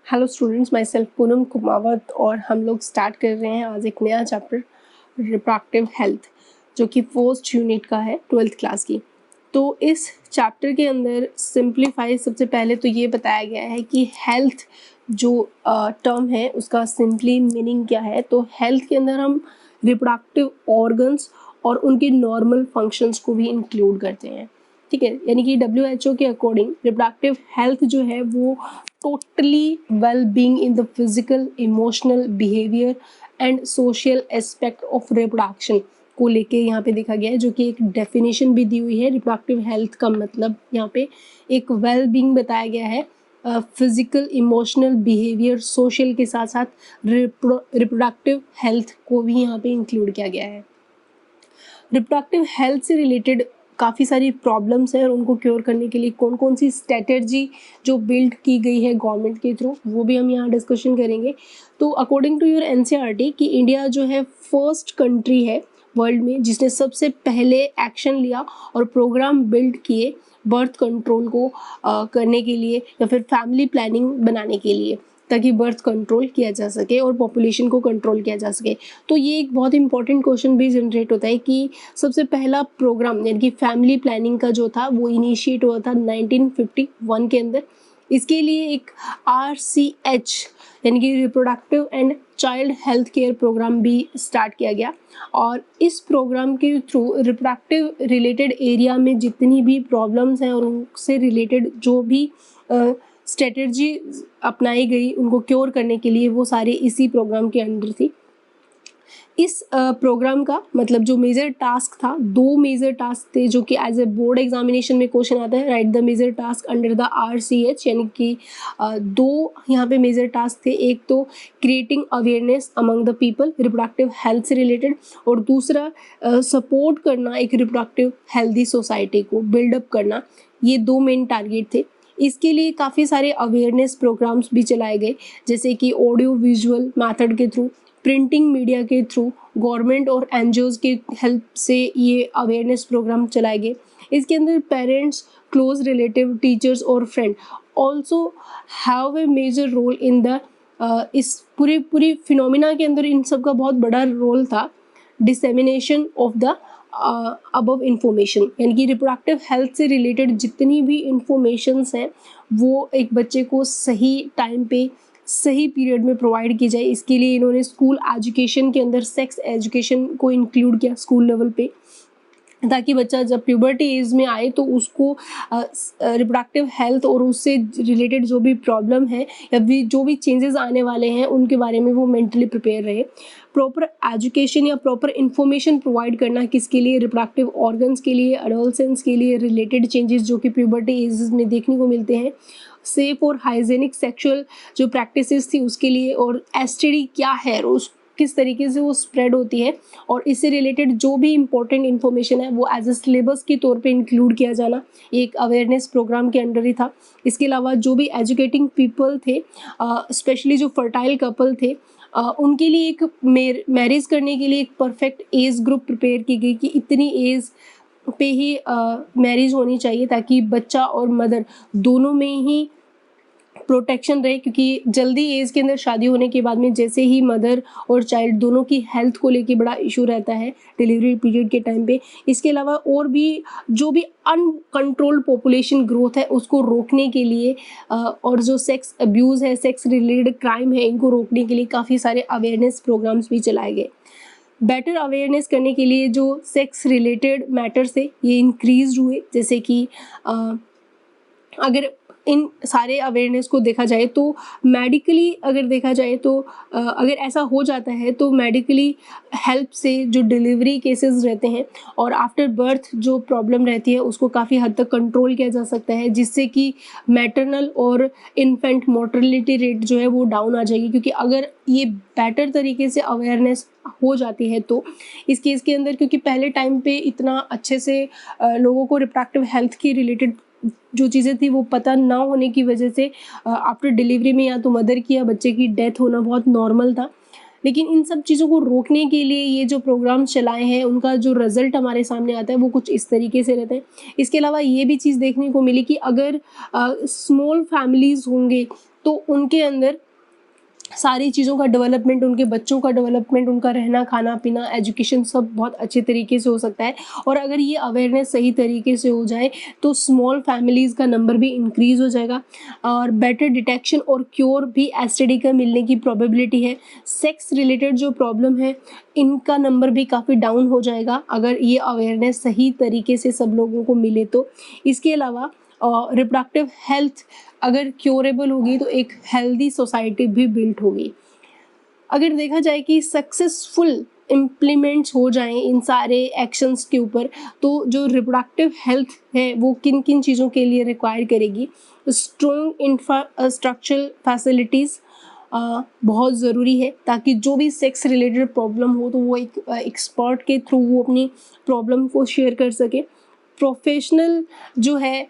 Hello students, my self Poonam Kumawat और हम लोग स्टार्ट कर रहे हैं आज एक नया चैप्टर रिप्रोडक्टिव हेल्थ, जो कि फर्स्ट यूनिट का है 12th क्लास की। तो इस चैप्टर के अंदर सिंप्लीफाई सबसे पहले तो ये बताया गया है कि हेल्थ जो टर्म है उसका सिंपली मीनिंग क्या है। तो हेल्थ के अंदर हम रिप्रोडक्टिव ऑर्गन्स और उनके नॉर्मल फंक्शंस को भी इंक्लूड करते हैं, ठीक है। यानी कि WHO के अकॉर्डिंग रिप्रोडक्टिव हेल्थ जो है वो totally well being in the physical, emotional, behaviour and social aspect of reproduction को लेके यहाँ पे देखा गया है, जो कि एक डेफिनेशन भी दी हुई है। रिप्रोडक्टिव हेल्थ का मतलब यहाँ पे एक वेल बीइंग बताया गया है, फिजिकल, इमोशनल, बिहेवियर, सोशल के साथ साथ रिप्रोडक्टिव हेल्थ को भी यहाँ पे इंक्लूड किया गया है। रिप्रोडक्टिव हेल्थ से रिलेटेड काफ़ी सारी प्रॉब्लम्स हैं और उनको क्योर करने के लिए कौन कौन सी स्ट्रेटजी जो बिल्ड की गई है गवर्नमेंट के थ्रू, वो भी हम यहाँ डिस्कशन करेंगे। तो अकॉर्डिंग टू योर NCERT कि इंडिया जो है फर्स्ट कंट्री है वर्ल्ड में जिसने सबसे पहले एक्शन लिया और प्रोग्राम बिल्ड किए बर्थ कंट्रोल को करने के लिए या फिर फैमिली प्लानिंग बनाने के लिए, ताकि बर्थ कंट्रोल किया जा सके और पॉपुलेशन को कंट्रोल किया जा सके। तो ये एक बहुत इंपॉर्टेंट क्वेश्चन भी जनरेट होता है कि सबसे पहला प्रोग्राम यानी कि फैमिली प्लानिंग का जो था वो इनिशिएट हुआ था 1951 के अंदर। इसके लिए एक RCH यानी कि reproductive and child health care programme भी स्टार्ट किया गया और इस प्रोग्राम के थ्रू रिप्रोडक्टिव रिलेटेड एरिया में जितनी भी प्रॉब्लम्स हैं और उनसे रिलेटेड जो भी स्ट्रेटजी अपनाई गई उनको क्योर करने के लिए, वो सारे इसी प्रोग्राम के अंडर थी। इस प्रोग्राम का मतलब जो मेजर टास्क था, दो मेजर टास्क थे जो कि एज ए बोर्ड एग्जामिनेशन में क्वेश्चन आता है, right the major task under the RCH, यानी कि दो यहाँ पे मेजर टास्क थे। एक तो creating awareness among the people reproductive health से रिलेटेड और दूसरा सपोर्ट करना एक रिप्रोडक्टिव हेल्दी सोसाइटी को बिल्डअप करना। ये दो मेन टारगेट थे। इसके लिए काफ़ी सारे अवेयरनेस प्रोग्राम्स भी चलाए गए, जैसे कि ऑडियो विजुअल मेथड के थ्रू, प्रिंटिंग मीडिया के थ्रू, गवर्नमेंट और NGOs के हेल्प से ये अवेयरनेस प्रोग्राम चलाए गए। इसके अंदर पेरेंट्स, क्लोज रिलेटिव, टीचर्स और friend also have a major role in the इस पूरी फिनोमिना के अंदर इन सब का बहुत बड़ा रोल था। Dissemination of the above information, यानी कि रिप्रोडक्टिव हेल्थ से रिलेटेड जितनी भी इंफॉर्मेशंस हैं वो एक बच्चे को सही टाइम पे सही पीरियड में प्रोवाइड की जाए। इसके लिए इन्होंने स्कूल एजुकेशन के अंदर सेक्स एजुकेशन को इंक्लूड किया स्कूल लेवल पे, ताकि बच्चा जब प्यूबर्टी एज में आए तो उसको रिप्रोडक्टिव हेल्थ और उससे रिलेटेड जो भी प्रॉब्लम है या भी जो भी चेंजेस आने वाले हैं उनके बारे में वो मेंटली प्रिपेयर रहे। प्रॉपर एजुकेशन या प्रॉपर इंफॉर्मेशन प्रोवाइड करना किसके लिए, रिप्रोडक्टिव ऑर्गन्स के लिए, एडोलसेंस के लिए, रिलेटेड चेंजेस जो कि प्यूबर्टी एज में देखने को मिलते हैं, सेफ और हाइजेनिक सेक्सुअल जो प्रैक्टिसेस थी उसके लिए, और STD क्या है और उस किस तरीके से वो स्प्रेड होती है और इससे रिलेटेड जो भी इम्पोर्टेंट इन्फॉर्मेशन है वो एज ए सिलेबस के तौर पे इंक्लूड किया जाना एक अवेयरनेस प्रोग्राम के अंडर ही था। इसके अलावा जो भी एजुकेटिंग पीपल थे, स्पेशली जो फर्टाइल कपल थे, उनके लिए एक मैरिज करने के लिए एक परफेक्ट एज ग्रुप प्रिपेयर की गई कि इतनी एज पे ही मैरिज होनी चाहिए, ताकि बच्चा और मदर दोनों में ही प्रोटेक्शन रहे। क्योंकि जल्दी एज के अंदर शादी होने के बाद में जैसे ही मदर और चाइल्ड दोनों की हेल्थ को लेके बड़ा इशू रहता है डिलीवरी पीरियड के टाइम पे। इसके अलावा और भी जो भी अनकंट्रोल्ड पॉपुलेशन ग्रोथ है उसको रोकने के लिए और जो सेक्स अब्यूज़ है, सेक्स रिलेटेड क्राइम है, इनको रोकने के लिए काफ़ी सारे अवेयरनेस प्रोग्राम्स भी चलाए गए। बेटर अवेयरनेस करने के लिए जो सेक्स रिलेटेड मैटर्स है ये इंक्रीज हुए, जैसे कि अगर इन सारे अवेयरनेस को देखा जाए तो मेडिकली अगर देखा जाए तो अगर ऐसा हो जाता है तो मेडिकली हेल्प से जो डिलीवरी केसेस रहते हैं और आफ्टर बर्थ जो प्रॉब्लम रहती है उसको काफ़ी हद तक कंट्रोल किया जा सकता है, जिससे कि मैटरनल और इन्फेंट मोर्टेलिटी रेट जो है वो डाउन आ जाएगी। क्योंकि अगर ये बेटर तरीके से अवेयरनेस हो जाती है तो इस केस के अंदर, क्योंकि पहले टाइम पे इतना अच्छे से लोगों को रिप्रोडक्टिव हेल्थ की रिलेटेड जो चीज़ें थी वो पता ना होने की वजह से आफ्टर डिलीवरी में या तो मदर की या बच्चे की डेथ होना बहुत नॉर्मल था। लेकिन इन सब चीज़ों को रोकने के लिए ये जो प्रोग्राम्स चलाए हैं उनका जो रिजल्ट हमारे सामने आता है वो कुछ इस तरीके से रहता है। इसके अलावा ये भी चीज़ देखने को मिली कि अगर स्मॉल फैमिलीज़ होंगे तो उनके अंदर सारी चीज़ों का डेवलपमेंट, उनके बच्चों का डेवलपमेंट, उनका रहना खाना पीना एजुकेशन सब बहुत अच्छे तरीके से हो सकता है। और अगर ये अवेयरनेस सही तरीके से हो जाए तो स्मॉल फैमिलीज़ का नंबर भी इंक्रीज़ हो जाएगा और बेटर डिटेक्शन और क्योर भी एसटीडी का मिलने की प्रोबेबिलिटी है। सेक्स रिलेटेड जो प्रॉब्लम है इनका नंबर भी काफ़ी डाउन हो जाएगा अगर ये अवेयरनेस सही तरीके से सब लोगों को मिले तो। इसके अलावा रिप्रोडक्टिव हेल्थ अगर क्योरेबल होगी तो एक हेल्दी सोसाइटी भी बिल्ट होगी। अगर देखा जाए कि सक्सेसफुल इम्प्लीमेंट्स हो जाएं इन सारे एक्शंस के ऊपर, तो जो रिप्रोडक्टिव हेल्थ है वो किन किन चीज़ों के लिए रिक्वायर करेगी। स्ट्रॉन्ग इंफ्रास्ट्रक्चरल फैसिलिटीज़ बहुत ज़रूरी है ताकि जो भी सेक्स रिलेटेड प्रॉब्लम हो तो वो एक एक्सपर्ट के थ्रू वो अपनी प्रॉब्लम को शेयर कर सके। प्रोफेशनल जो है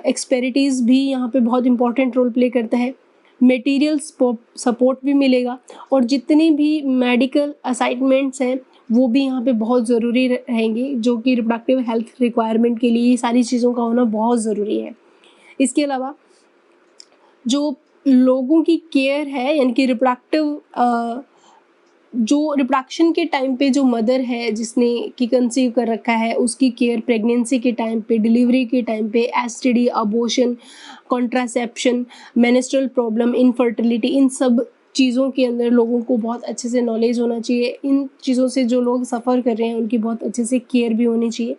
एक्सपर्टीज़ भी यहाँ पे बहुत इंपॉर्टेंट रोल प्ले करता है। मटेरियल सपोर्ट भी मिलेगा और जितनी भी मेडिकल असाइनमेंट्स हैं वो भी यहाँ पे बहुत ज़रूरी रहेंगे, जो कि रिप्रोडक्टिव हेल्थ रिक्वायरमेंट के लिए ये सारी चीज़ों का होना बहुत ज़रूरी है। इसके अलावा जो लोगों की केयर है यानी कि जो रिप्रोडक्शन के टाइम पे जो मदर है जिसने कि कंसीव कर रखा है उसकी केयर, प्रेगनेंसी के टाइम पे, डिलीवरी के टाइम पे, STD, abortion, contraception, menstrual problem, infertility, इन सब चीज़ों के अंदर लोगों को बहुत अच्छे से नॉलेज होना चाहिए। इन चीज़ों से जो लोग सफ़र कर रहे हैं उनकी बहुत अच्छे से केयर भी होनी चाहिए।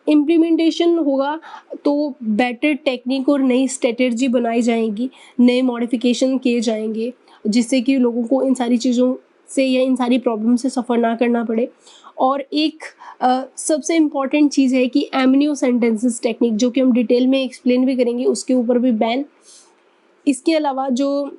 इम्प्लीमेंटेशन होगा तो बेटर टेक्निक और नई स्ट्रेटजी बनाई जाएंगी, नए मॉडिफिकेशन किए जाएंगे जिससे कि लोगों को इन सारी चीज़ों से या इन सारी प्रॉब्लम से सफ़र ना करना पड़े। और एक सबसे इम्पॉर्टेंट चीज़ है कि एमनियो सेंटेंसेस टेक्निक, जो कि हम डिटेल में एक्सप्लेन भी करेंगे, उसके ऊपर भी बैन। इसके अलावा जो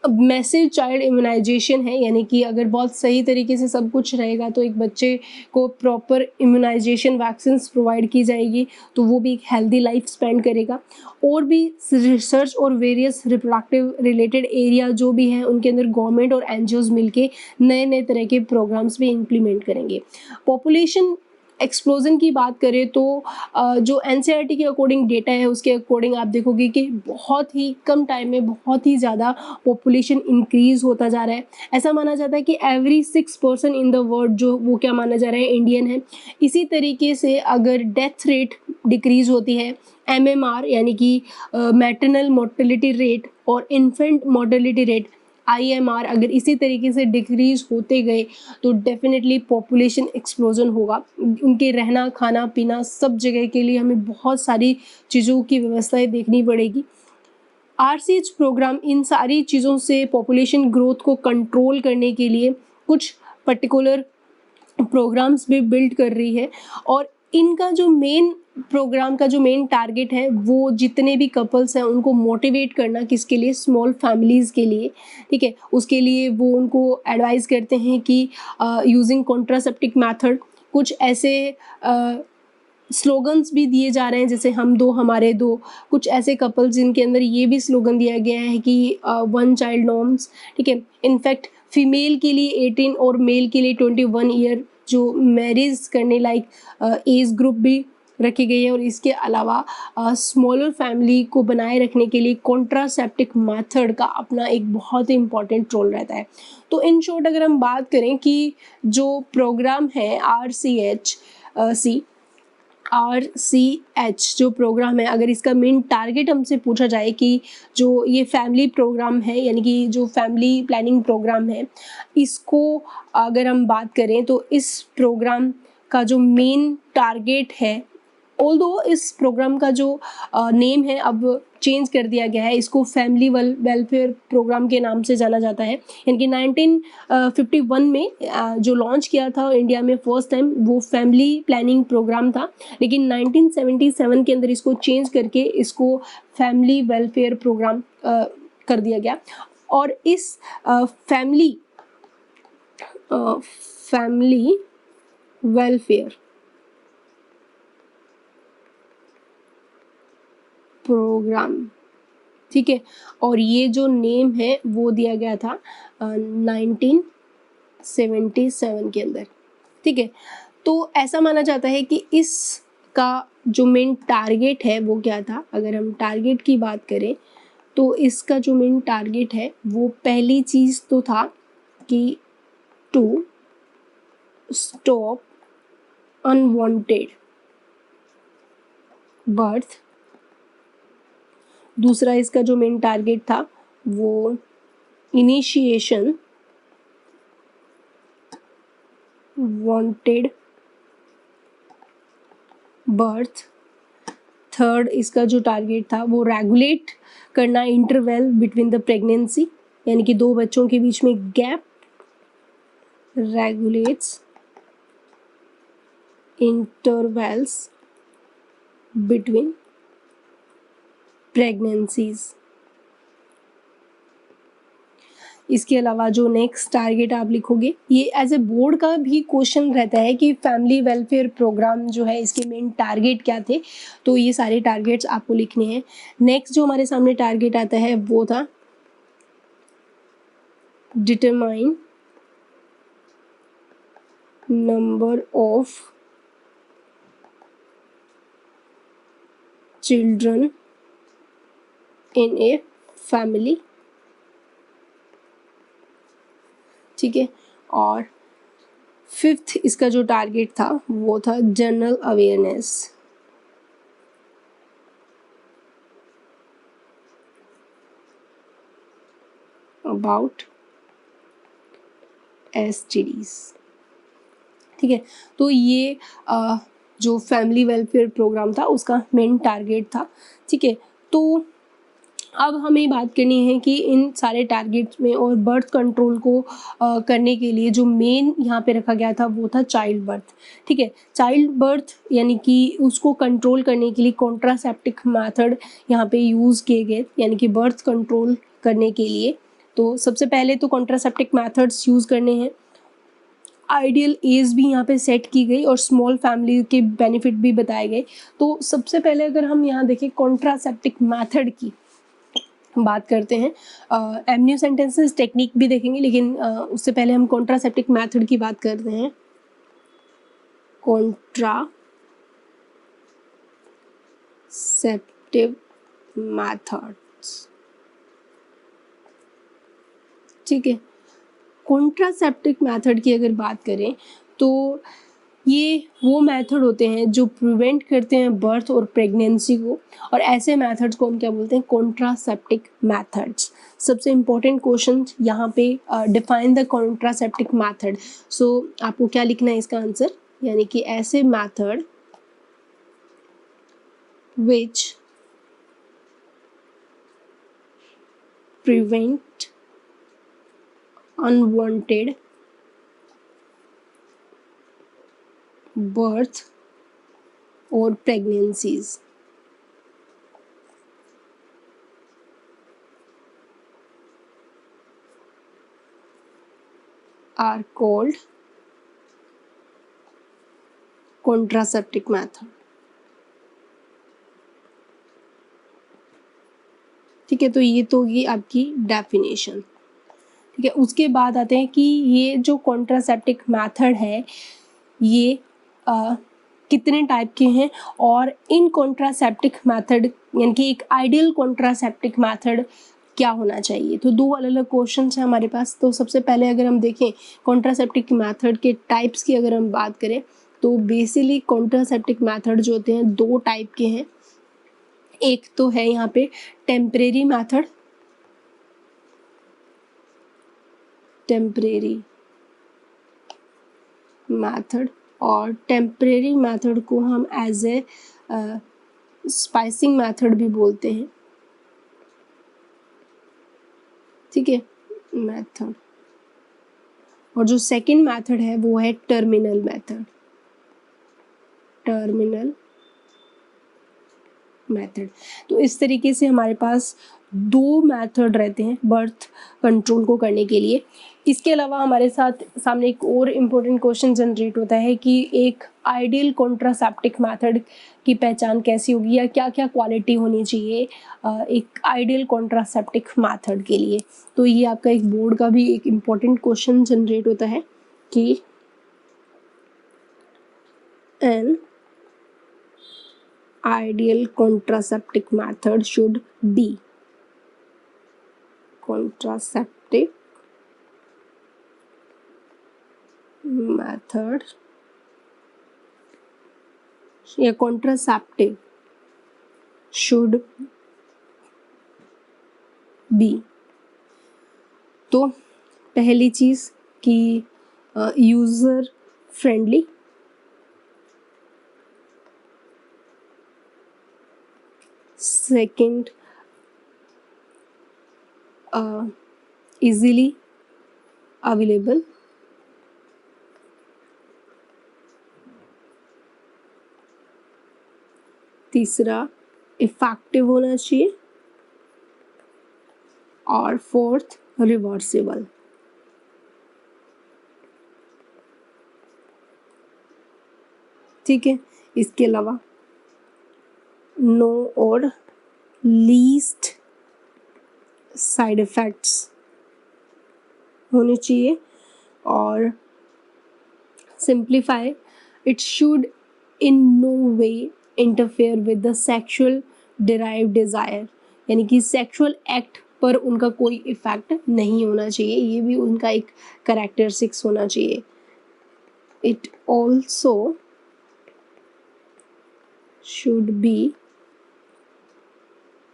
मैसिव चाइल्ड इम्यूनाइजेशन है यानी कि अगर बहुत सही तरीके से सब कुछ रहेगा तो एक बच्चे को प्रॉपर इम्यूनाइजेशन वैक्सीन्स प्रोवाइड की जाएगी तो वो भी एक हेल्दी लाइफ स्पेंड करेगा। और भी रिसर्च और वेरियस रिप्रोडक्टिव रिलेटेड एरिया जो भी हैं उनके अंदर गवर्नमेंट और एनजीओज मिलके नए नए तरह के प्रोग्राम्स भी इम्प्लीमेंट करेंगे। पॉपुलेशन एक्सप्लोजन की बात करें तो जो एनसीईआरटी के अकॉर्डिंग डेटा है उसके अकॉर्डिंग आप देखोगे कि बहुत ही कम टाइम में बहुत ही ज़्यादा पॉपुलेशन इंक्रीज़ होता जा रहा है। ऐसा माना जाता है कि every 6 person in the world जो वो क्या माना जा रहा है इंडियन है। इसी तरीके से अगर डेथ रेट डिक्रीज़ होती है, एमएमआर यानी कि मैटरनल मोर्टेलिटी रेट और इन्फेंट मोर्टेलिटी रेट आईएमआर अगर इसी तरीके से डिक्रीज होते गए तो डेफिनेटली पॉपुलेशन एक्सप्लोजन होगा। उनके रहना खाना पीना सब जगह के लिए हमें बहुत सारी चीज़ों की व्यवस्थाएं देखनी पड़ेगी। आरसीएच प्रोग्राम इन सारी चीज़ों से पॉपुलेशन ग्रोथ को कंट्रोल करने के लिए कुछ पर्टिकुलर प्रोग्राम्स भी बिल्ड कर रही है और इनका जो मेन प्रोग्राम का जो मेन टारगेट है वो जितने भी कपल्स हैं उनको मोटिवेट करना, किसके लिए, स्मॉल फैमिलीज़ के लिए, ठीक है। उसके लिए वो उनको एडवाइस करते हैं कि यूजिंग कॉन्ट्रासेप्टिक मेथड, कुछ ऐसे स्लोगन्स भी दिए जा रहे हैं जैसे हम दो हमारे दो, कुछ ऐसे कपल्स जिनके अंदर ये भी स्लोगन दिया गया है कि वन चाइल्ड नॉर्म्स, ठीक है। इनफैक्ट फीमेल के लिए 18 और मेल के लिए 21 ईयर जो मैरिज करने लायक एज ग्रुप भी रखी गई है। और इसके अलावा स्मॉलर फैमिली को बनाए रखने के लिए कॉन्ट्रासेप्टिक मेथड का अपना एक बहुत ही इम्पॉर्टेंट रोल रहता है। तो इन शॉर्ट अगर हम बात करें कि जो प्रोग्राम है RCH जो प्रोग्राम है, अगर इसका मेन टारगेट हमसे पूछा जाए कि जो ये फैमिली प्रोग्राम है यानी कि जो फैमिली प्लानिंग प्रोग्राम है, इसको अगर हम बात करें तो इस प्रोग्राम का जो मेन टारगेट है, ऑल्दो इस प्रोग्राम का जो नेम है अब चेंज कर दिया गया है, इसको फैमिली वेलफेयर प्रोग्राम के नाम से जाना जाता है। यानी कि 1951 में जो लॉन्च किया था इंडिया में फर्स्ट टाइम वो फैमिली प्लानिंग प्रोग्राम था, लेकिन 1977 के अंदर इसको चेंज करके इसको फैमिली वेलफेयर प्रोग्राम कर दिया गया। और इस फैमिली वेलफेयर प्रोग्राम, ठीक है, और ये जो नेम है वो दिया गया था 1977 के अंदर, ठीक है। तो ऐसा माना जाता है कि इसका जो मेन टारगेट है वो क्या था। अगर हम टारगेट की बात करें तो इसका जो मेन टारगेट है वो पहली चीज़ तो था कि टू स्टॉप अनवांटेड बर्थ। दूसरा इसका जो मेन टारगेट था वो इनिशिएशन वांटेड बर्थ। थर्ड इसका जो टारगेट था वो रेगुलेट करना इंटरवल बिटवीन द प्रेगनेंसी, यानी कि दो बच्चों के बीच में gap, regulates intervals between pregnancies. इसके अलावा जो नेक्स्ट टारगेट आप लिखोगे, ये एज ए बोर्ड का भी क्वेश्चन रहता है कि फैमिली वेलफेयर प्रोग्राम जो है इसके मेन टारगेट क्या थे, तो ये सारे टारगेट्स आपको लिखने हैं। नेक्स्ट जो हमारे सामने टारगेट आता है वो था determine number of children in a family. ठीक है, और फिफ्थ इसका जो टारगेट था वो था जनरल अवेयरनेस अबाउट STDs। ठीक है, तो ये जो फैमिली वेलफेयर प्रोग्राम था उसका मेन टारगेट था। ठीक है, तो अब हमें बात करनी है कि इन सारे टारगेट्स में और बर्थ कंट्रोल को करने के लिए जो मेन यहाँ पे रखा गया था वो था चाइल्ड बर्थ। ठीक है, चाइल्ड बर्थ यानी कि उसको कंट्रोल करने के लिए कॉन्ट्रासेप्टिक मेथड यहाँ पे यूज़ किए गए, यानी कि बर्थ कंट्रोल करने के लिए। तो सबसे पहले तो कॉन्ट्रासेप्टिक मेथड्स यूज़ करने हैं, आइडियल एज भी यहाँ पे सेट की गई और स्मॉल फैमिली के बेनिफिट भी बताए गए। तो सबसे पहले अगर हम यहाँ देखें कॉन्ट्रासेप्टिक मेथड की बात करते हैं, एमनियोसेंटेंसेस टेक्निक भी देखेंगे, लेकिन उससे पहले हम कॉन्ट्रासेप्टिक मेथड की बात करते हैं। Contraceptive methods. ठीक है, कॉन्ट्रासेप्टिक मेथड की अगर बात करें तो ये वो मेथड होते हैं जो प्रिवेंट करते हैं बर्थ और प्रेगनेंसी को, और ऐसे मेथड्स को हम क्या बोलते हैं, कॉन्ट्रासेप्टिक मेथड्स। सबसे इम्पोर्टेंट क्वेश्चन यहाँ पे डिफाइन द कॉन्ट्रासेप्टिक मेथड। सो आपको क्या लिखना है इसका आंसर, यानी कि ऐसे method which prevent unwanted birth or pregnancies are called contraceptive method। ठीक है, तो ये तो होगी आपकी डेफिनेशन। ठीक है, उसके बाद आते हैं कि ये जो कॉन्ट्रासेप्टिक मेथड है ये कितने टाइप के हैं, और इन कॉन्ट्रासेप्टिक मेथड यानी कि एक आइडियल कॉन्ट्रासेप्टिक मेथड क्या होना चाहिए। तो दो अलग अलग क्वेश्चन हैं हमारे पास। तो सबसे पहले अगर हम देखें कॉन्ट्रासेप्टिक मेथड के टाइप्स की अगर हम बात करें तो बेसिकली कॉन्ट्रासेप्टिक मेथड जो होते हैं दो टाइप के हैं। एक तो है यहाँ पे टेम्परेरी मेथड, और टेम्परेरी मेथड को हम एज ए स्पाइसिंग मेथड भी बोलते हैं। ठीक है, मेथड। और जो सेकंड मेथड है वो है टर्मिनल मेथड। तो इस तरीके से हमारे पास दो मेथड रहते हैं बर्थ कंट्रोल को करने के लिए। इसके अलावा हमारे साथ सामने एक और इम्पोर्टेंट क्वेश्चन जनरेट होता है कि एक आइडियल कॉन्ट्रासेप्टिक मेथड की पहचान कैसी होगी, या क्या क्या क्वालिटी होनी चाहिए एक आइडियल कॉन्ट्रासेप्टिक मेथड के लिए। तो ये आपका एक बोर्ड का भी एक इम्पोर्टेंट क्वेश्चन जनरेट होता है कि N ideal contraceptive method should be। contraceptive method या contraceptive should be। तो पहली चीज़ कि user friendly, second easily available, तीसरा इफेक्टिव होना चाहिए, और फोर्थ रिवर्सिबल। ठीक है, इसके अलावा नो और लीस्ट साइड इफ़ेक्ट्स होने चाहिए, और simplify, it should in no way interfere with the sexual derived desire, यानी कि सेक्सुअल एक्ट पर उनका कोई इफ़ेक्ट नहीं होना चाहिए, ये भी उनका एक कैरेक्टरिस्टिक्स होना चाहिए। It also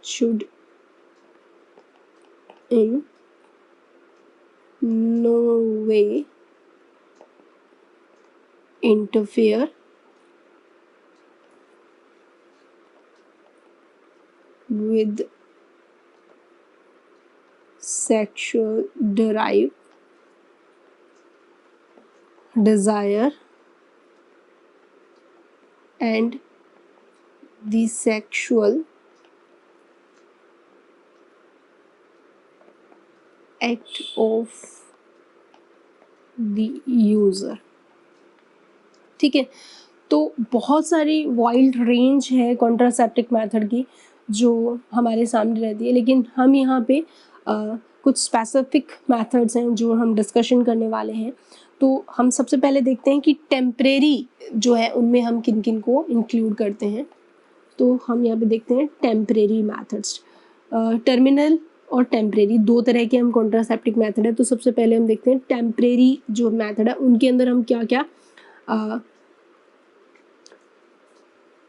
should in no way interfere with sexual derived desire and the sexual act of the user। ठीक है, तो बहुत सारी वाइड रेंज है कॉन्ट्रासेप्टिव मेथड की जो हमारे सामने रहती है, लेकिन हम यहाँ पे कुछ स्पेसिफिक मेथड्स हैं जो हम डिस्कशन करने वाले हैं। तो हम सबसे पहले देखते हैं कि टेम्परेरी जो है उनमें हम किन किन को इंक्लूड करते हैं। तो हम यहाँ पे देखते हैं टेम्परेरी मेथड्स। टर्मिनल और टेम्परेरी दो तरह के हम कॉन्ट्रासेप्टिव मेथड है। तो सबसे पहले हम देखते हैं टेम्परेरी जो मेथड है उनके अंदर हम क्या क्या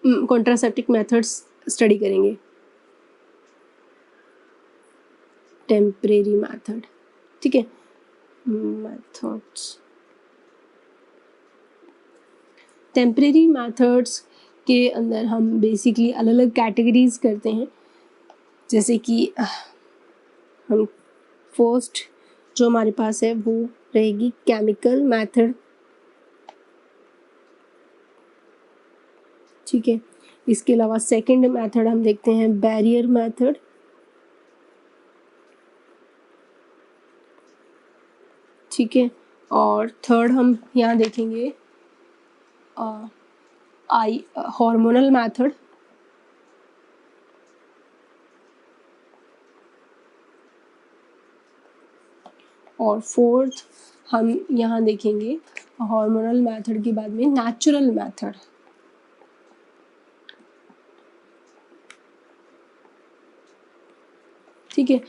कॉन्ट्रासेप्टिव मेथड्स स्टडी करेंगे। टेम्परेरी मेथड, ठीक है, मेथड्स, टेम्परेरी मेथड्स के अंदर हम बेसिकली अलग अलग कैटेगरीज करते हैं। जैसे कि हम फर्स्ट जो हमारे पास है वो रहेगी केमिकल मेथड। ठीक है, इसके अलावा सेकंड मेथड हम देखते हैं बैरियर मेथड। ठीक है, और थर्ड हम यहाँ देखेंगे हार्मोनल मेथड। और फोर्थ हम यहाँ देखेंगे हार्मोनल मेथड के बाद में नेचुरल मेथड। ठीक है,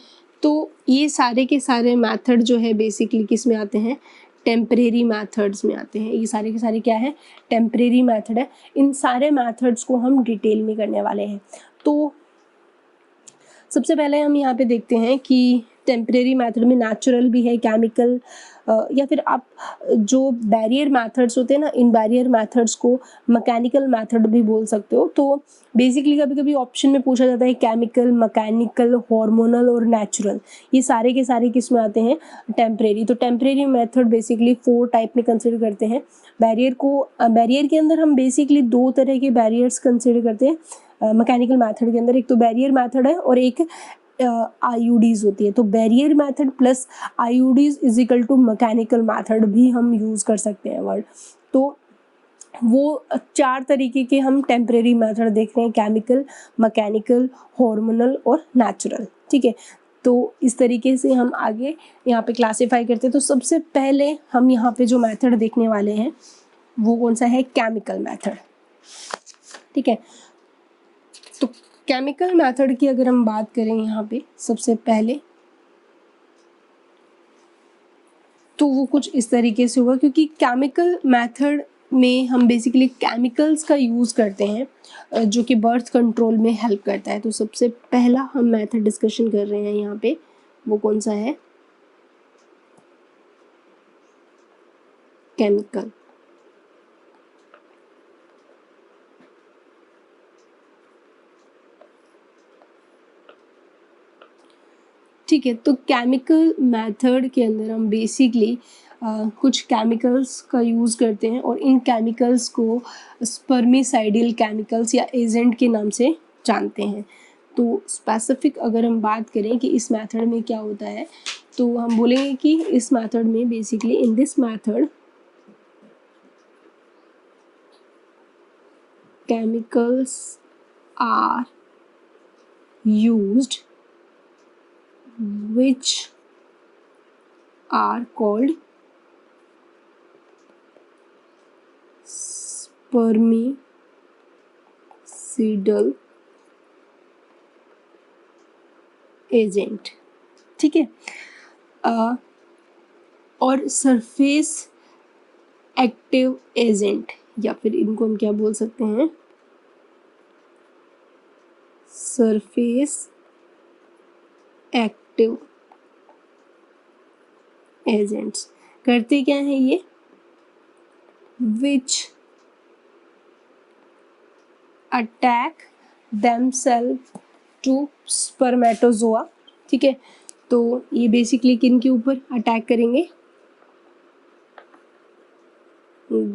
तो ये सारे के सारे मेथड जो है बेसिकली किस में आते हैं, टेम्परेरी मेथड्स में आते हैं। ये सारे के सारे क्या है, टेम्परेरी मेथड है। इन सारे मेथड्स को हम डिटेल में करने वाले हैं। तो सबसे पहले हम यहाँ पे देखते हैं कि टेम्परेरी मेथड में नेचुरल भी है, केमिकल, या फिर आप जो बैरियर मेथड्स होते हैं ना, इन बैरियर मेथड्स को मैकेनिकल मेथड भी बोल सकते हो। तो बेसिकली कभी कभी ऑप्शन में पूछा जाता है केमिकल, मैकेनिकल, हार्मोनल और नेचुरल, ये सारे के सारे किस में आते हैं, टेम्परेरी। तो टेम्परेरी मेथड बेसिकली 4 टाइप में कंसिडर करते हैं। बैरियर के अंदर हम बेसिकली 2 तरह के बैरियर्स कंसिडर करते हैं मैकेनिकल मेथड के अंदर। एक तो बैरियर मेथड है और एक आईयूडीज होती है। तो barrier method plus IUDs is equal to mechanical method भी हम यूज़ कर सकते हैं वर्ड। तो वो 4 तरीके के हम टेम्परेरी मेथड देख रहे हैं, केमिकल, मैकेनिकल, हार्मोनल और नेचुरल। ठीक है, तो इस तरीके से हम आगे यहाँ पे क्लासीफाई करते हैं। तो सबसे पहले हम यहाँ पे जो मेथड देखने वाले हैं वो कौन सा है, केमिकल मेथड। ठीक है, तो केमिकल मेथड की अगर हम बात करें यहाँ पे सबसे पहले तो वो कुछ इस तरीके से होगा, क्योंकि केमिकल मेथड में हम बेसिकली केमिकल्स का यूज़ करते हैं जो कि बर्थ कंट्रोल में हेल्प करता है। तो सबसे पहला हम मेथड डिस्कशन कर रहे हैं यहाँ पे, वो कौन सा है? केमिकल। ठीक है, तो केमिकल मेथड के अंदर हम बेसिकली कुछ केमिकल्स का यूज़ करते हैं और इन केमिकल्स को स्पर्मिसाइडल केमिकल्स या एजेंट के नाम से जानते हैं। तो स्पेसिफिक अगर हम बात करें कि इस मेथड में क्या होता है, तो हम बोलेंगे कि इस मेथड में basically in this method chemicals are used which are called spermicidal agent. ठीक है, और सरफेस एक्टिव एजेंट, या फिर इनको हम क्या बोल सकते हैं? Surface active agents. करते क्या है ये? Which attack themselves to spermatozoa. ठीक है, तो ये बेसिकली किन के ऊपर अटैक करेंगे?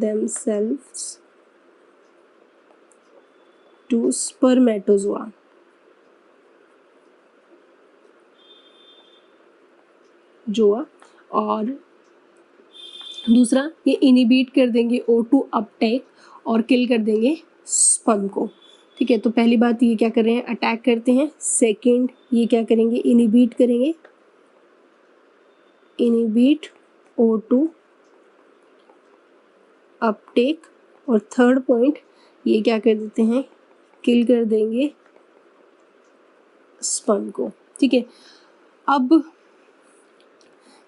themselves to spermatozoa. जोआ। और दूसरा, ये इनिबिट कर देंगे O2 अपटेक और किल कर देंगे स्पर्म को। ठीक है, तो पहली बात ये क्या कर रहे हैं? अटैक करते हैं। सेकंड, ये क्या करेंगे? इनिबिट करेंगे, इनिबिट O2 अपटेक। और थर्ड पॉइंट, ये क्या कर देते हैं? किल कर देंगे स्पर्म को। ठीक है, अब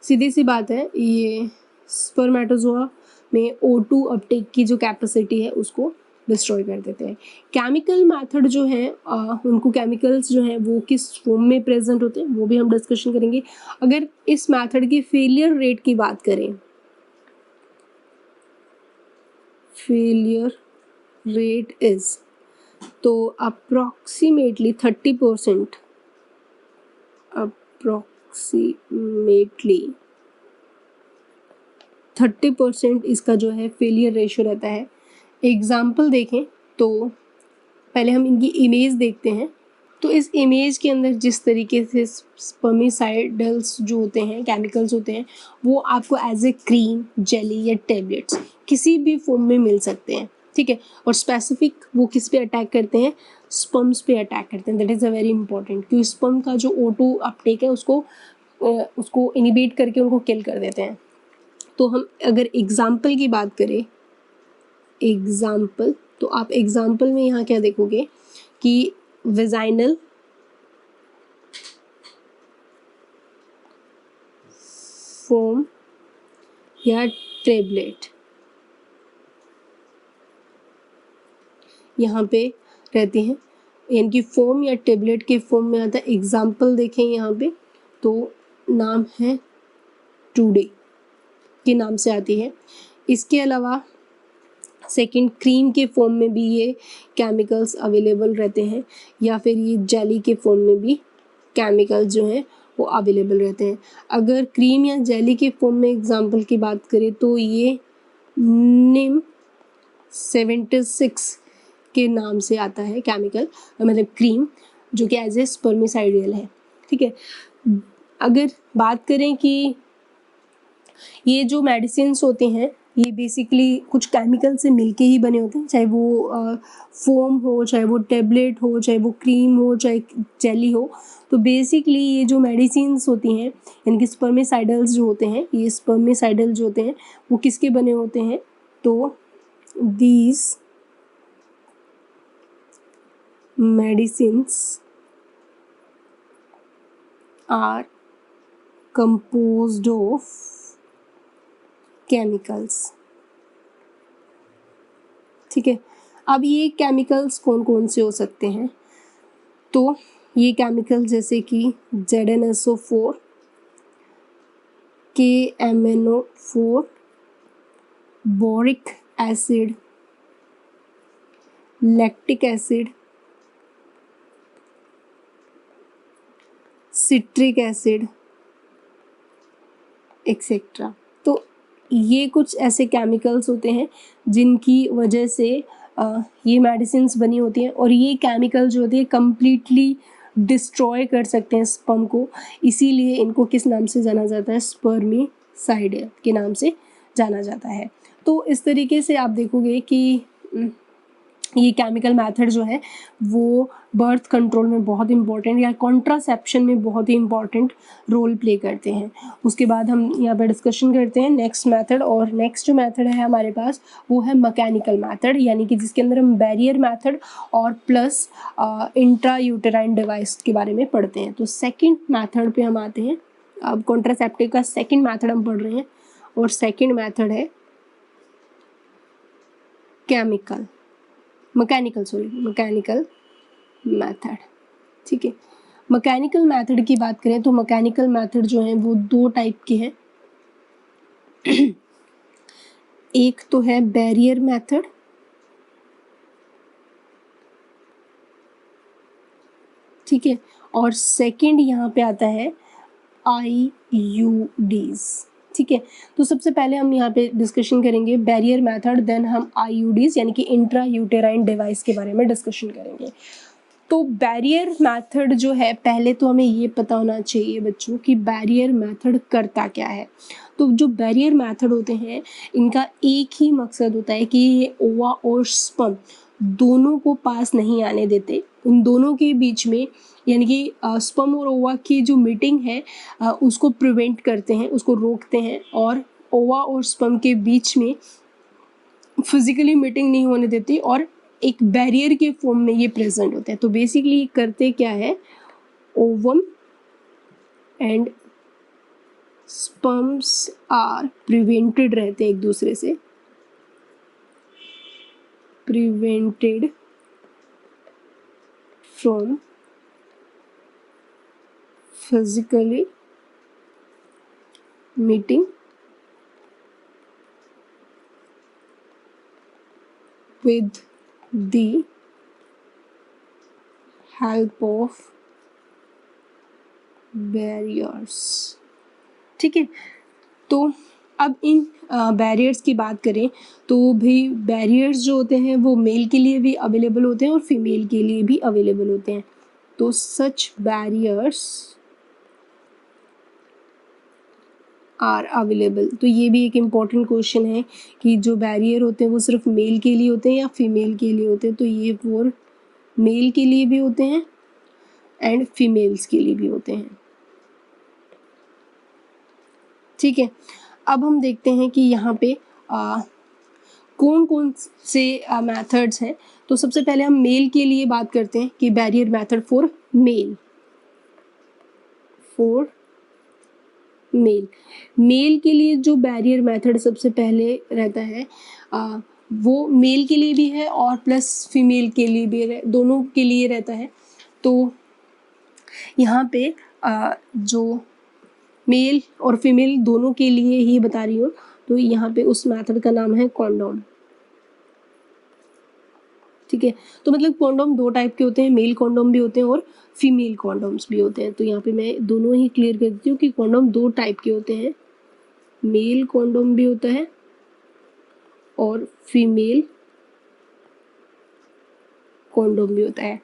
सीधी सी बात है, ये स्पर्मेटोजोआ में O2 अपटेक की जो कैपेसिटी है उसको डिस्ट्रॉय कर देते हैं। केमिकल मेथड जो है उनको केमिकल्स जो हैं वो किस फॉर्म में प्रेजेंट होते हैं वो भी हम डिस्कशन करेंगे। अगर इस मेथड की फेलियर रेट की बात करें, फेलियर रेट इज, तो अप्रॉक्सीमेटली 30%, अप्रॉक्सीमेटली 30% इसका जो है फेलियर रेशियो रहता है। एग्जाम्पल देखें तो पहले हम इनकी इमेज देखते हैं। तो इस इमेज के अंदर जिस तरीके से स्पर्मिसाइडल्स जो होते हैं, केमिकल्स होते हैं, वो आपको एज ए क्रीम, जेली या टेबलेट्स किसी भी फॉर्म में मिल सकते हैं। ठीक है, और स्पेसिफिक वो किस पे अटैक करते हैं? स्पर्म्स पे अटैक करते हैं। That is a very important, क्योंकि स्पर्म का जो O2 अपटेक है उसको इनिबिट करके उनको किल कर देते हैं। तो हम अगर एग्जाम्पल की बात करें, एग्जाम्पल, तो आप एग्जाम्पल में यहाँ क्या देखोगे कि वेजाइनल फोम या टेबलेट यहाँ पे रहती हैं, यानी फोम या टेबलेट के फॉर्म में आता है। एग्जाम्पल देखें यहाँ पे, तो नाम है टुडे के नाम से आती है। इसके अलावा सेकंड, क्रीम के फॉर्म में भी ये केमिकल्स अवेलेबल रहते हैं, या फिर ये जेली के फॉर्म में भी केमिकल्स जो हैं वो अवेलेबल रहते हैं। अगर क्रीम या जेली के फॉर्म में एग्जांपल की बात करें तो ये निम 76 के नाम से आता है केमिकल, मतलब क्रीम, जो कि एज ए स्पर्मिसाइडल है। ठीक है, अगर बात करें कि ये जो मेडिसिन्स होते हैं ये बेसिकली कुछ केमिकल से मिलके ही बने होते हैं, चाहे वो फोम हो, चाहे वो टेबलेट हो, चाहे वो क्रीम हो, चाहे जेली हो। तो बेसिकली ये जो मेडिसिन्स होती हैं, इनके स्पर्मिसाइडल्स जो होते हैं, ये स्पर्मिसाइडल जो होते हैं वो किसके बने होते हैं? तो these medicines are composed of chemicals. ठीक है, अब ये केमिकल्स कौन कौन से हो सकते हैं? तो ये केमिकल जैसे कि ZnSO4, KMnO4, boric acid, lactic acid, citric acid etcetera. तो ये कुछ ऐसे केमिकल्स होते हैं जिनकी वजह से ये मेडिसिन्स बनी होती हैं, और ये केमिकल जो होते हैं कम्प्लीटली डिस्ट्रॉय कर सकते हैं स्पर्म को, इसीलिए इनको किस नाम से जाना जाता है? स्पर्मिसाइड के नाम से जाना जाता है। तो इस तरीके से आप देखोगे कि ये केमिकल मेथड जो है वो बर्थ कंट्रोल में बहुत इंपॉर्टेंट या कॉन्ट्रासेप्शन में बहुत ही इंपॉर्टेंट रोल प्ले करते हैं। उसके बाद हम यहाँ पर डिस्कशन करते हैं नेक्स्ट मेथड, और नेक्स्ट जो मेथड है हमारे पास वो है मैकेनिकल मेथड, यानी कि जिसके अंदर हम बैरियर मेथड और प्लस इंट्रा यूटेराइन डिवाइस के बारे में पढ़ते हैं। तो सेकेंड मेथड पे हम आते हैं। अब कॉन्ट्रासेप्टिव का सेकेंड मेथड हम पढ़ रहे हैं, और सेकेंड मेथड है मैकेनिकल मेथड। ठीक है, मैकेनिकल मेथड की बात करें तो मैकेनिकल मेथड जो है वो दो टाइप के हैं। एक तो है बैरियर मेथड, ठीक है, और सेकंड यहाँ पे आता है IUDs। ठीक है, तो सबसे पहले हम यहाँ पे डिस्कशन करेंगे बैरियर मेथड, देन हम IUDs यानी कि इंट्रा यूटेराइन डिवाइस के बारे में डिस्कशन करेंगे। तो बैरियर मेथड जो है, पहले तो हमें ये पता होना चाहिए बच्चों कि बैरियर मेथड करता क्या है। तो जो बैरियर मेथड होते हैं इनका एक ही मकसद होता है कि ये ओवा और स्पर्म दोनों को पास नहीं आने देते, उन दोनों के बीच में यानी कि स्पर्म और ओवा की जो मीटिंग है उसको प्रिवेंट करते हैं, उसको रोकते हैं, और ओवा और स्पर्म के बीच में फिजिकली मीटिंग नहीं होने देती, और एक बैरियर के फॉर्म में ये प्रेजेंट होते हैं। तो बेसिकली करते क्या है, ovum and sperms are prevented रहते हैं एक दूसरे से, prevented from physically meeting with the help of barriers। ठीक है, तो अब इन बैरियर्स की बात करें तो भी बैरियर्स जो होते हैं वो मेल के लिए भी अवेलेबल होते हैं और फीमेल के लिए भी अवेलेबल होते हैं। तो सच बैरियर्स आर अवेलेबल। तो ये भी एक इम्पॉर्टेंट क्वेश्चन है कि जो बैरियर होते हैं वो सिर्फ मेल के लिए होते हैं या फीमेल के लिए होते हैं। तो ये फॉर मेल के लिए भी होते हैं एंड फीमेल्स के लिए भी होते हैं। ठीक है, अब हम देखते हैं कि यहाँ पे कौन कौन से मेथड्स हैं। तो सबसे पहले हम मेल के लिए बात करते हैं कि barrier method for male, male के लिए जो बैरियर मेथड सबसे पहले रहता है वो मेल के लिए भी है और प्लस फीमेल के लिए भी, दोनों के लिए रहता है। तो यहाँ पे जो मेल और फीमेल दोनों के लिए ही बता रही हूँ, तो यहाँ पे उस मेथड का नाम है कॉन्डोम। ठीक है, तो मतलब कॉन्डोम दो टाइप के होते हैं, मेल कॉन्डोम भी होते हैं और फीमेल कॉन्डोम्स भी होते हैं। तो यहाँ पे मैं दोनों ही क्लियर कर देती हूँ कि कॉन्डोम दो टाइप के होते हैं, मेल कॉन्डोम भी होता है और फीमेल कॉन्डोम भी होता है।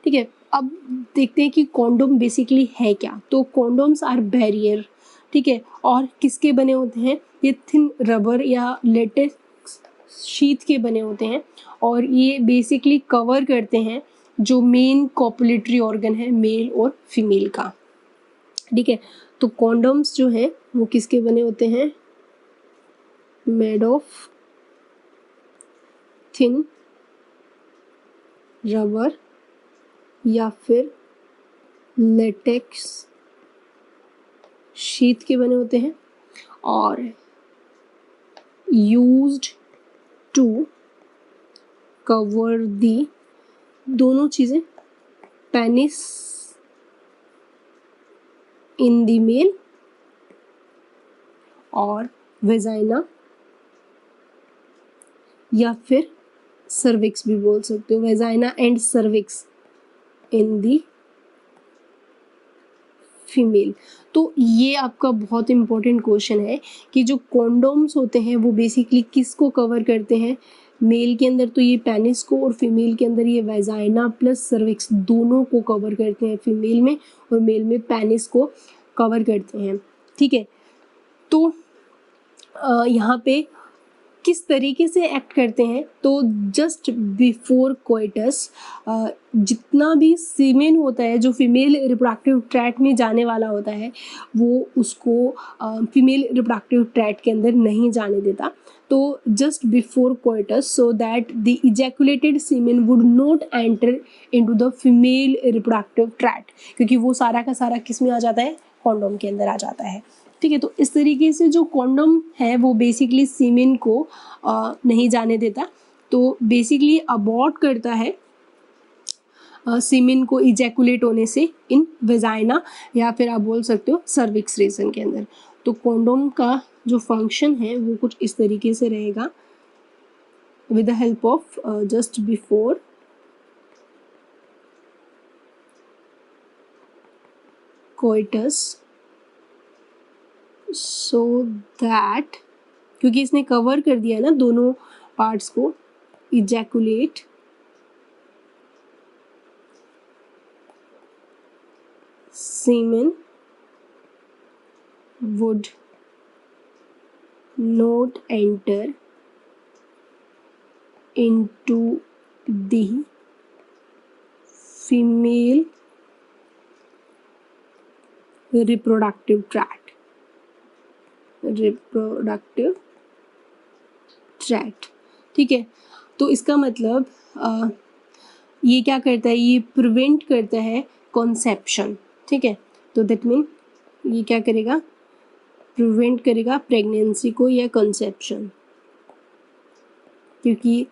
ठीक है, अब देखते हैं कि कॉन्डोम बेसिकली है क्या। तो कॉन्डोम्स आर बैरियर, ठीक है, और किसके बने होते हैं, ये थिन रबर या लेटेक्स शीट के बने होते हैं, और ये बेसिकली कवर करते हैं जो मेन कॉपुलेटरी ऑर्गन है मेल और फीमेल का। ठीक है, तो कॉन्डोम्स जो है वो किसके बने होते हैं, मेड ऑफ थिन रबर या फिर लेटेक्स शीट के बने होते हैं, और used to cover the, दोनों चीज़ें, पेनिस इन द मेल और वेजाइना या फिर सर्विक्स भी बोल सकते हो, vagina and cervix in the female. तो ये आपका बहुत इंपॉर्टेंट क्वेश्चन है कि जो कॉन्डोम्स होते हैं वो बेसिकली किसको कवर करते हैं, मेल के अंदर तो ये पेनिस को और फीमेल के अंदर ये वेजाइना प्लस सर्विक्स दोनों को कवर करते हैं, फीमेल में और मेल में पेनिस को कवर करते हैं। ठीक है, तो यहाँ पे किस तरीके से एक्ट करते हैं, तो जस्ट बिफोर कोइटस जितना भी सीमेन होता है जो फीमेल रिप्रोडक्टिव ट्रैक्ट में जाने वाला होता है वो उसको फीमेल रिप्रोडक्टिव ट्रैक्ट के अंदर नहीं जाने देता। तो just before coitus so that the ejaculated semen would not enter into the female reproductive tract, क्योंकि वो सारा का सारा किस में आ जाता है, कॉन्डोम के अंदर आ जाता है। ठीक है, तो इस तरीके से जो कॉन्डोम है वो बेसिकली सीमेन को नहीं जाने देता, तो बेसिकली अबॉर्ट करता है सीमेन को इजैकुलेट होने से इन वेजाइना या फिर आप बोल सकते हो सर्विक्स रीजन के अंदर। तो कॉन्डोम का जो फंक्शन है वो कुछ इस तरीके से रहेगा, with the help of just before coitus so that, क्योंकि इसने कवर कर दिया ना दोनों पार्ट्स को, ejaculate semen would not enter into the female reproductive tract। ठीक है, तो इसका मतलब ये क्या करता है, ये प्रिवेंट करता है कॉन्सेप्शन। ठीक है, तो दैट मीन ये क्या करेगा, प्रिवेंट करेगा प्रेगनेंसी को या कंसेप्शन, क्योंकि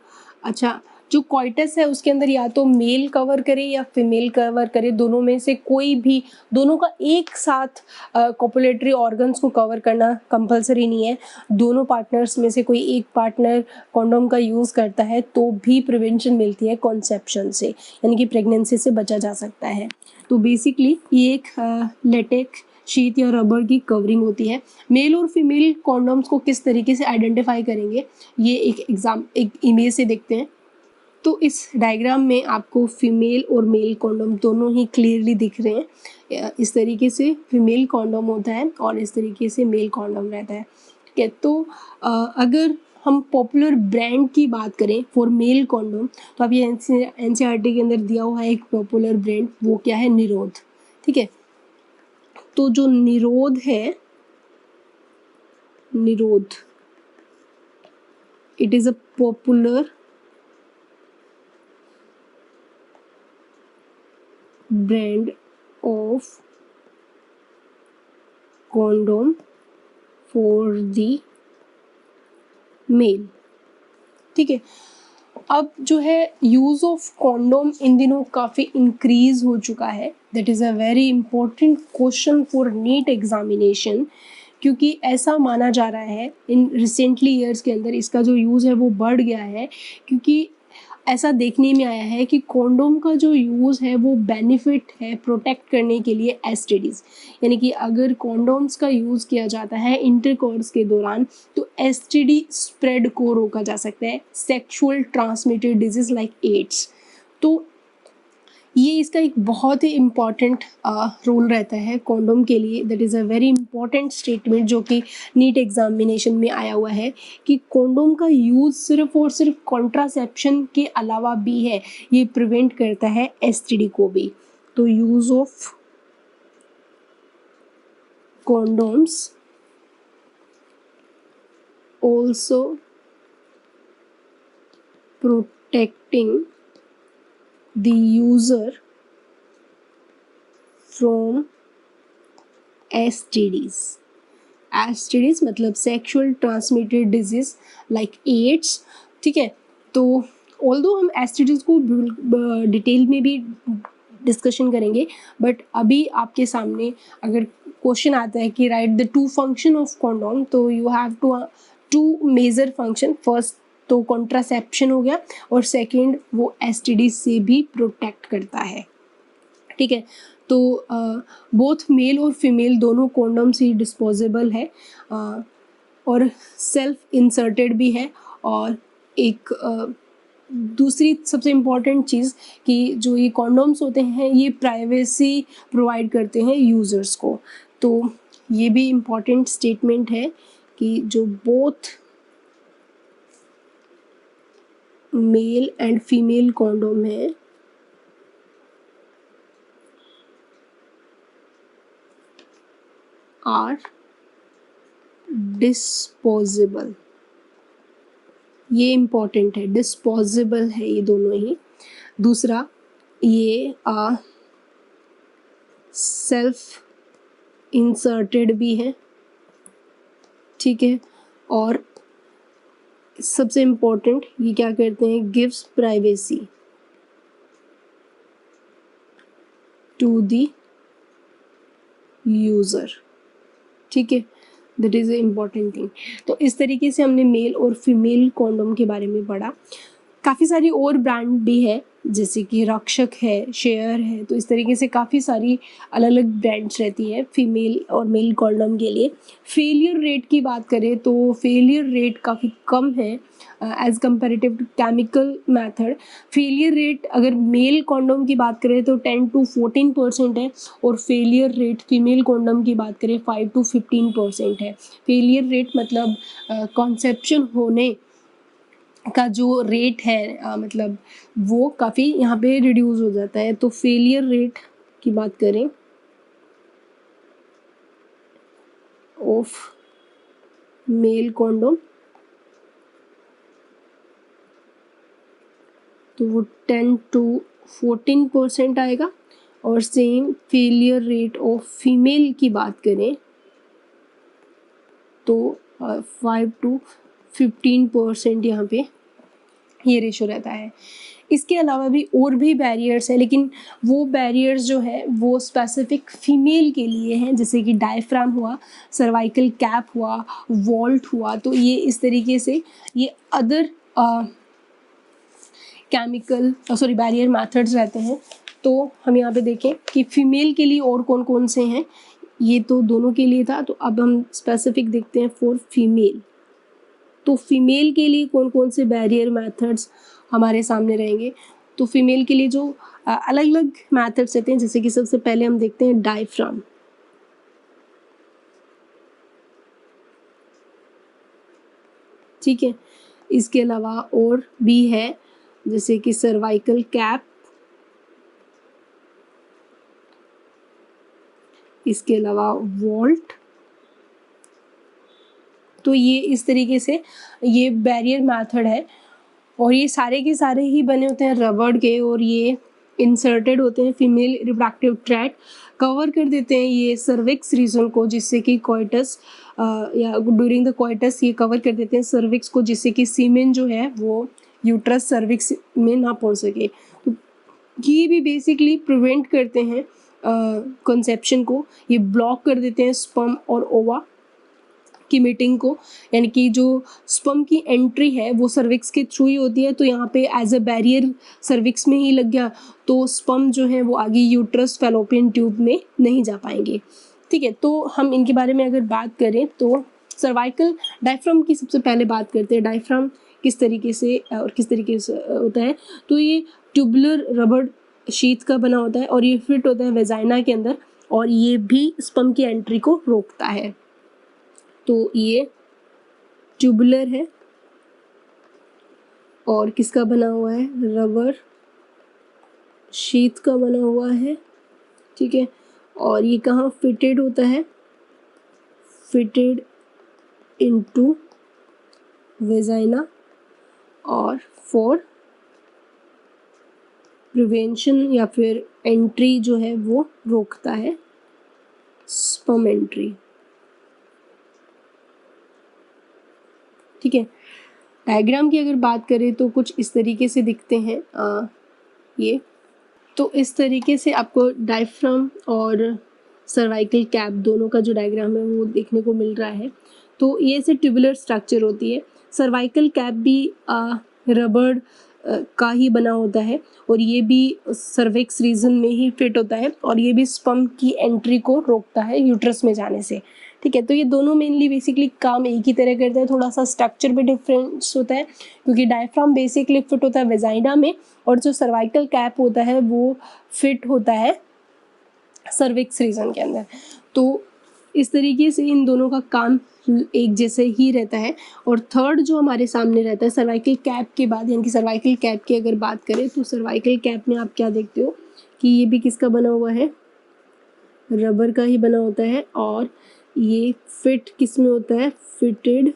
अच्छा जो कॉइटस है उसके अंदर या तो मेल कवर करे या फीमेल कवर करे, दोनों में से कोई भी, दोनों का एक साथ कॉपुलेटरी ऑर्गन्स को कवर करना कंपलसरी नहीं है। दोनों पार्टनर्स में से कोई एक पार्टनर कॉन्डोम का यूज़ करता है तो भी प्रिवेंशन मिलती है कॉन्सेप्शन से, यानी कि प्रेगनेंसी से बचा जा सकता है। तो बेसिकली ये एक लेटेक्स शीट या रबर की कवरिंग होती है। मेल और फीमेल कॉन्डोम्स को किस तरीके से आइडेंटिफाई करेंगे, ये एक इमेज से देखते हैं। तो इस डायग्राम में आपको फीमेल और मेल कॉन्डोम दोनों ही क्लियरली दिख रहे हैं। इस तरीके से फीमेल कॉन्डोम होता है और इस तरीके से मेल कॉन्डोम रहता है। ठीक है, तो अगर हम पॉपुलर ब्रांड की बात करें फॉर मेल कॉन्डोम, तो अब ये एनसीईआरटी के अंदर दिया हुआ है एक पॉपुलर ब्रांड, वो क्या है, निरोध। ठीक है, तो जो निरोध है, निरोध, it is a popular brand of condom for the male। ठीक है, अब जो है यूज़ ऑफ कॉन्डोम इन दिनों काफ़ी इंक्रीज हो चुका है। That is a very important question for NEET examination, क्योंकि ऐसा माना जा रहा है इन रिसेंटली ईयर्स के अंदर इसका जो यूज़ है वो बढ़ गया है, क्योंकि ऐसा देखने में आया है कि कॉन्डोम का जो यूज़ है वो बेनिफिट है प्रोटेक्ट करने के लिए एसटीडीज़, यानी कि अगर कॉन्डोम्स का यूज़ किया जाता है इंटरकोर्स के दौरान तो एसटीडी स्प्रेड को रोका जा सकता है, sexual transmitted disease like AIDS. तो ये इसका एक बहुत ही इम्पॉर्टेंट रोल रहता है कॉन्डोम के लिए। That is a very important statement जो कि नीट एग्जामिनेशन में आया हुआ है कि कॉन्डोम का यूज़ सिर्फ और सिर्फ कॉन्ट्रासेप्शन के अलावा भी है, ये प्रिवेंट करता है एसटीडी को भी। तो use of condoms also protecting the user from STDs। STDs मतलब sexual transmitted disease like AIDS, ठीक है। तो ऑल्दो हम एसटीडीज को डिटेल में भी डिस्कशन करेंगे, बट अभी आपके सामने अगर क्वेश्चन आता है कि right the two function of condom, तो you have two major function. First तो कॉन्ट्रासेप्शन हो गया, और सेकंड वो एसटीडी से भी प्रोटेक्ट करता है, ठीक है। तो बोथ मेल और फीमेल दोनों कॉन्डम्स ही डिस्पोजेबल है, और सेल्फ इंसर्टेड भी है। और एक दूसरी सबसे इम्पॉर्टेंट चीज़ कि जो ये कॉन्डोम्स होते हैं ये प्राइवेसी प्रोवाइड करते हैं यूज़र्स को। तो ये भी इम्पॉर्टेंट स्टेटमेंट है कि जो both male and female condom है आर डिस्पोजेबल, ये इम्पॉर्टेंट है, डिस्पोजेबल है ये दोनों ही। दूसरा, ये सेल्फ इंसर्टेड भी है, ठीक है। और सबसे इम्पोर्टेंट ये क्या करते हैं, gives privacy to the user, ठीक है। That is a important thing. तो इस तरीके से हमने मेल और फीमेल कॉन्डोम के बारे में पढ़ा। काफ़ी सारी और ब्रांड भी है, जैसे कि रक्षक है, शेयर है, तो इस तरीके से काफ़ी सारी अलग अलग ब्रांड्स रहती है फीमेल और मेल कॉन्डोम के लिए। फेलियर रेट की बात करें तो फेलियर रेट काफ़ी कम है as comparative to chemical method. Failure rate अगर मेल कॉन्डोम की बात करें तो 10 to 14% है, और फेलियर रेट फीमेल कॉन्डोम की बात करें 5 to 15% है। फेलियर रेट मतलब कॉन्सेप्शन होने का जो रेट है मतलब वो काफ़ी यहाँ पे रिड्यूस हो जाता है। तो फेलियर रेट की बात करें ऑफ मेल कॉन्डोम तो वो 10 to 14% आएगा, और same failure rate of female की बात करें तो 5 to 15% यहाँ पे ये रेशो रहता है। इसके अलावा भी और भी बैरियर्स हैं, लेकिन वो बैरियर्स जो है वो स्पेसिफिक फीमेल के लिए हैं, जैसे कि डायफ्राम हुआ, सर्वाइकल कैप हुआ, वॉल्ट हुआ। तो ये इस तरीके से ये अदर बैरियर मेथड्स रहते हैं। तो हम यहाँ पे देखें कि फीमेल के लिए और कौन कौन से हैं, ये तो दोनों के लिए था, तो अब हम स्पेसिफिक देखते हैं फॉर फीमेल। तो फीमेल के लिए कौन कौन से बैरियर मेथड्स हमारे सामने रहेंगे। तो फीमेल के लिए जो अलग अलग मेथड्स रहते हैं, जैसे कि सबसे पहले हम देखते हैं डायफ्राम, ठीक है। इसके अलावा और भी है, जैसे कि सर्वाइकल कैप, इसके अलावा वॉल्ट। तो ये इस तरीके से ये बैरियर मेथड है, और ये सारे के सारे ही बने होते हैं रबड़ के, और ये इंसर्टेड होते हैं फीमेल रिप्रोडक्टिव ट्रैक्ट, कवर कर देते हैं ये सर्विक्स रीजन को, जिससे कि कोइटस या ड्यूरिंग द कोइटस ये कवर कर देते हैं सर्विक्स को, जिससे कि सीमेन जो है वो यूट्रस सर्विक्स में ना पहुंच सके। तो ये भी बेसिकली प्रिवेंट करते हैं कंसेप्शन को, ये ब्लॉक कर देते हैं स्पर्म और ओवा की मीटिंग को, यानी कि जो स्पर्म की एंट्री है वो सर्विक्स के थ्रू ही होती है। तो यहाँ पे एज अ बैरियर सर्विक्स में ही लग गया, तो स्पर्म जो है वो आगे यूट्रस फैलोपियन ट्यूब में नहीं जा पाएंगे, ठीक है। तो हम इनके बारे में अगर बात करें तो सर्वाइकल डायफ्राम की सबसे पहले बात करते हैं। डायफ्राम किस तरीके से और किस तरीके से होता है, तो ये ट्यूबुलर रबड़ शीट का बना होता है, और ये फिट होता है वेजाइना के अंदर, और ये भी स्पर्म की एंट्री को रोकता है। तो ये ट्यूबुलर है, और किसका बना हुआ है, रबर शीट का बना हुआ है, ठीक है। और ये कहाँ फिटेड होता है, फिटेड इनटू वेजाइना, और फॉर प्रिवेंशन या फिर एंट्री जो है वो रोकता है स्पर्म एंट्री। ठीक है। डायग्राम की अगर बात करें तो कुछ इस तरीके से दिखते हैं ये। तो इस तरीके से आपको डायफ्राम और सर्वाइकल कैप दोनों का जो डायग्राम है वो देखने को मिल रहा है। तो ये ऐसे ट्यूबुलर स्ट्रक्चर होती है। सर्वाइकल कैप भी रबड़ का ही बना होता है और ये भी सर्विक्स रीजन में ही फिट होता है और ये भी स्पर्म की एंट्री को रोकता है यूट्रस में जाने से। ठीक है, तो ये दोनों मेनली बेसिकली काम एक ही तरह करते हैं, थोड़ा सा स्ट्रक्चर भी डिफरेंस होता है क्योंकि डायफ्राम बेसिकली फिट होता है वेजाइना में और जो सर्वाइकल कैप होता है वो फिट होता है सर्विक्स रीजन के अंदर। तो इस तरीके से इन दोनों का काम एक जैसे ही रहता है। और थर्ड जो हमारे सामने रहता है सर्वाइकल कैप के बाद, यानी कि सर्वाइकल कैप की अगर बात करें तो सर्वाइकल कैप में आप क्या देखते हो कि ये भी किसका बना हुआ है, रबर का ही बना होता है और ये फिट किस में होता है, fitted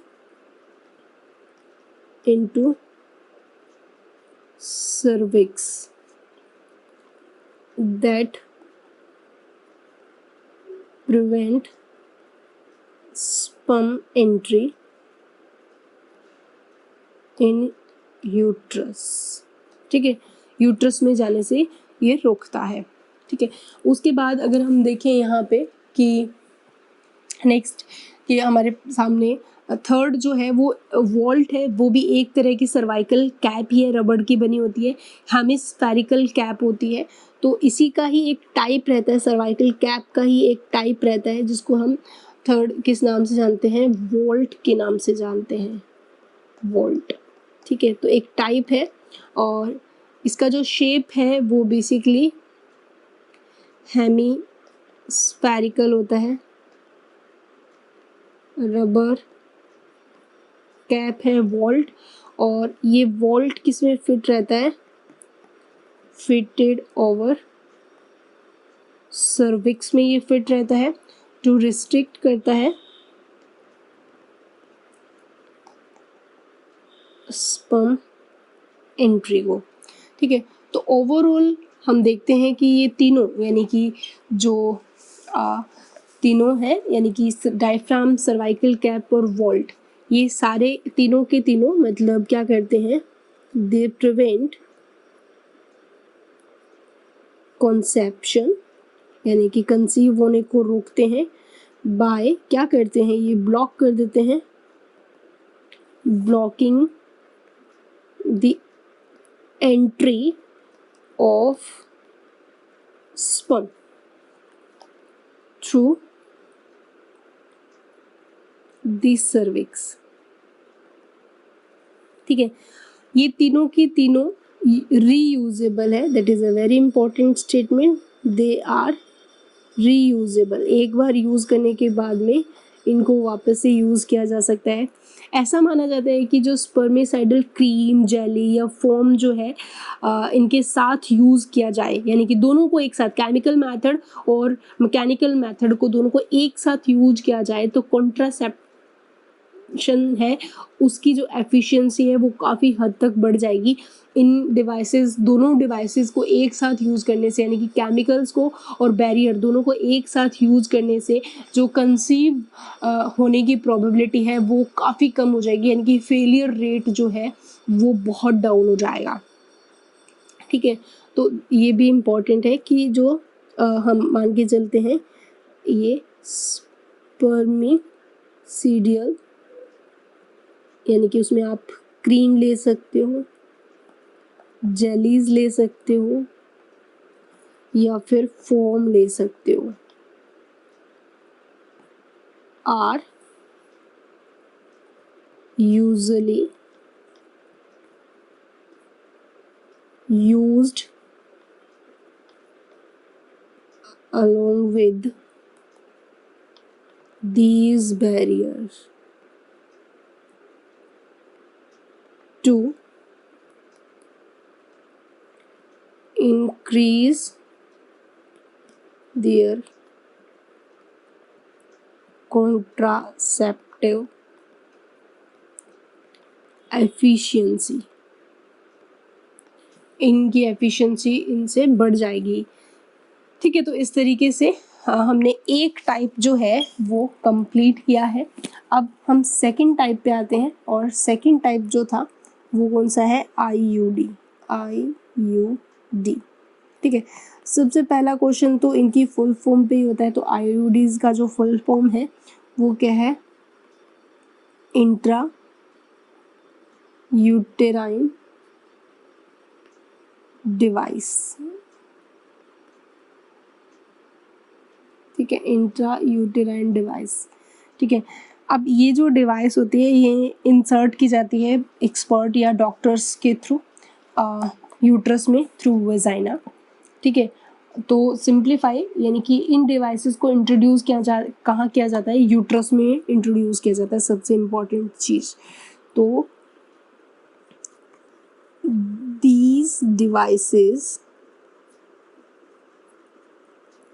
into cervix that prevent sperm entry in uterus। ठीक है, यूट्रस में जाने से ये रोकता है। ठीक है, उसके बाद अगर हम देखें यहाँ पे कि नेक्स्ट कि हमारे सामने थर्ड जो है वो वॉल्ट है, वो भी एक तरह की सर्वाइकल कैप ही है, रबड़ की बनी होती है, हेमिस्फेरिकल कैप होती है। तो इसी का ही एक टाइप रहता है, सर्वाइकल कैप का ही एक टाइप रहता है जिसको हम थर्ड किस नाम से जानते हैं, वॉल्ट के नाम से जानते हैं, वॉल्ट। ठीक है, तो एक टाइप है और इसका जो शेप है वो बेसिकली हेमिस्फेरिकल होता है, रबर कैप है वॉल्ट। और ये वॉल्ट किस में फिट रहता है, फिटेड ओवर सर्विक्स में ये फिट रहता है, टू रिस्ट्रिक्ट करता है स्पर्म एंट्री को। ठीक है, तो ओवरऑल हम देखते हैं कि ये तीनों यानी कि जो तीनों हैं यानी कि डायफ्राम, सर्वाइकल कैप और वॉल्ट, ये सारे तीनों के तीनों मतलब क्या करते हैं, दे प्रिवेंट कॉन्सेप्शन यानी कि कंसीव होने को रोकते हैं, बाय क्या करते हैं, ये ब्लॉक कर देते हैं, blocking the entry of sperm through the cervix. ठीक है, ये तीनों की तीनों रीयूजेबल है, that is a very important statement, they are reusable. एक बार यूज़ करने के बाद में इनको वापस से यूज़ किया जा सकता है। ऐसा माना जाता है कि जो स्पर्मिसाइडल क्रीम, जेली या फोम जो है इनके साथ यूज़ किया जाए, यानी कि दोनों को एक साथ, केमिकल मेथड और मैकेनिकल मेथड को दोनों को एक साथ यूज किया जाए तो कॉन्ट्रासेप्शन है उसकी जो एफिशिएंसी है वो काफ़ी हद तक बढ़ जाएगी। इन डिवाइसेस, दोनों डिवाइसेस को एक साथ यूज़ करने से, यानी कि केमिकल्स को और बैरियर दोनों को एक साथ यूज़ करने से जो कंसीव होने की प्रोबेबिलिटी है वो काफ़ी कम हो जाएगी, यानी कि फेलियर रेट जो है वो बहुत डाउन हो जाएगा। ठीक है, तो ये भी इम्पॉर्टेंट है कि जो हम मान के चलते हैं ये स्पर्मिसीडियल, यानी कि उसमें आप क्रीम ले सकते हो, जेलीज ले सकते हो या फिर फोम ले सकते हो, are usually used along with these barriers to increase their contraceptive efficiency। इनकी एफिशिएंसी इनसे बढ़ जाएगी। ठीक है, तो इस तरीके से हाँ, हमने एक टाइप जो है वो कंप्लीट किया है। अब हम सेकंड टाइप पे आते हैं, और सेकंड टाइप जो था वो कौन सा है, IUD। IUD, ठीक है। सबसे पहला क्वेश्चन तो इनकी फुल फॉर्म पे ही होता है, तो IUDs का जो फुल फॉर्म है वो क्या है, इंट्रा यूटेराइन डिवाइस, ठीक है, इंट्रा यूटेराइन डिवाइस, ठीक है। अब ये जो डिवाइस होती है ये इंसर्ट की जाती है एक्सपर्ट या डॉक्टर्स के थ्रू यूट्रस में, थ्रू वेजाइना, ठीक है। तो सिंप्लीफाई यानी कि इन डिवाइसेस को इंट्रोड्यूस कहाँ किया जाता है, यूट्रस में इंट्रोड्यूस किया जाता है, सबसे इम्पोर्टेंट चीज़। तो these devices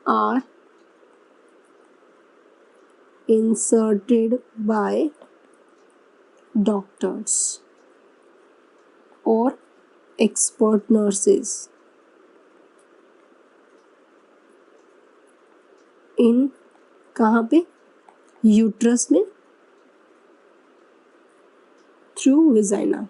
are inserted by doctors or expert nurses in कहाँ पे, यूट्रस में, थ्रू वेजाइना।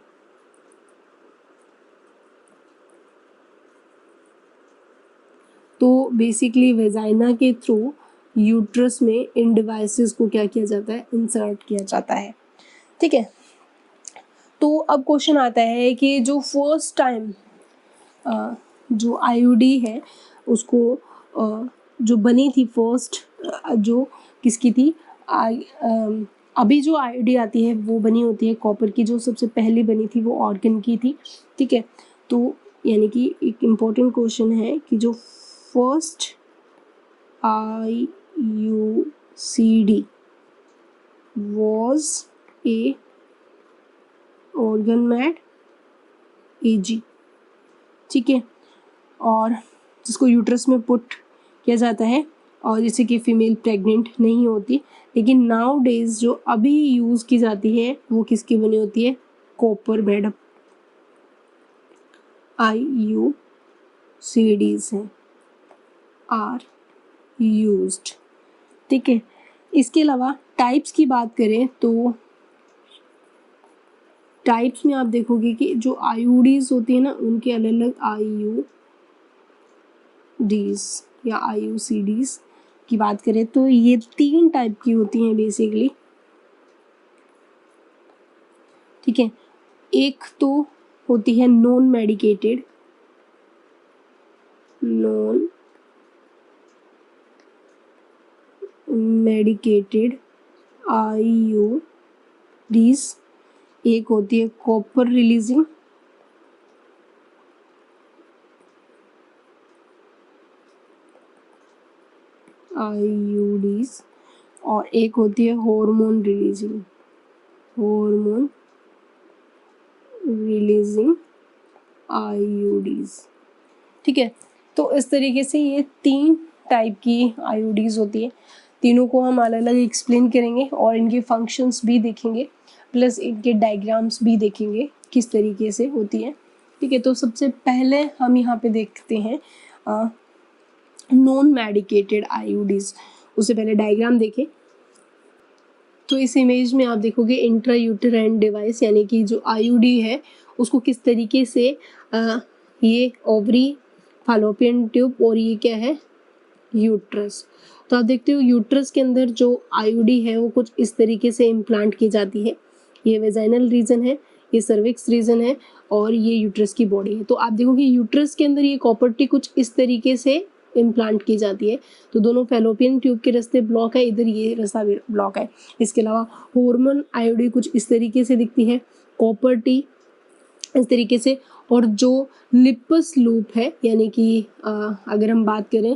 तो बेसिकली वेजाइना के थ्रू यूट्रस में इन डिवाइसेस को क्या किया जाता है, इंसर्ट किया जाता है, ठीक है। तो अब क्वेश्चन आता है कि जो फर्स्ट टाइम जो IUD है उसको जो बनी थी फर्स्ट, जो किसकी थी, अभी जो IUD आती है वो बनी होती है कॉपर की, जो सबसे पहले बनी थी वो ऑर्गन की थी, ठीक है। तो यानी कि एक इम्पोर्टेंट क्वेश्चन है कि जो first IUCD was a organ mad AG, ठीक है, और जिसको यूट्रस में पुट किया जाता है, और जैसे कि फीमेल प्रेग्नेंट नहीं होती, लेकिन नाउ डेज जो अभी यूज़ की जाती है वो किसकी बनी होती है, कॉपर मैड IUCDs हैं, आर यूज्ड, ठीक है। इसके अलावा टाइप्स की बात करें तो टाइप्स में आप देखोगे कि जो IUDs होती है ना उनके अलग अलग IUDs या IUCDs की बात करें तो ये 3 टाइप की होती हैं बेसिकली, ठीक है। एक तो होती है नॉन मेडिकेटेड IUDs, एक होती है कॉपर रिलीजिंग IUDs, और एक होती है हार्मोन रिलीजिंग IUDs, ठीक है। तो इस तरीके से ये 3 टाइप की IUDs होती है, तीनों को हम अलग अलग एक्सप्लेन करेंगे और इनके फंक्शंस भी देखेंगे, प्लस इनके डायग्राम्स भी देखेंगे किस तरीके से होती है, ठीक है। तो सबसे पहले हम यहाँ पे देखते हैं नॉन मेडिकेटेड IUDs। उससे पहले डायग्राम देखें तो इस इमेज में आप देखोगे इंट्रा यूटेराइन डिवाइस, यानी कि जो IUD है उसको किस तरीके से ये ओवरी, फैलोपियन ट्यूब, और ये क्या है, यूट्रस। तो आप देखते हो यूट्रस के अंदर जो IUD है वो कुछ इस तरीके से इम्प्लांट की जाती है, ये वेजाइनल रीजन है, ये सर्विक्स रीजन है, और ये यूट्रस की बॉडी है। तो आप देखोगे यूट्रस के अंदर ये कॉपर टी कुछ इस तरीके से इम्प्लांट की जाती है, तो दोनों फैलोपियन ट्यूब के रास्ते ब्लॉक है, इधर ये रास्ता ब्लॉक है। इसके अलावा हार्मोन IUD कुछ इस तरीके से दिखती है, कॉपर टी इस तरीके से, और जो लिपस लूप है, यानी कि अगर हम बात करें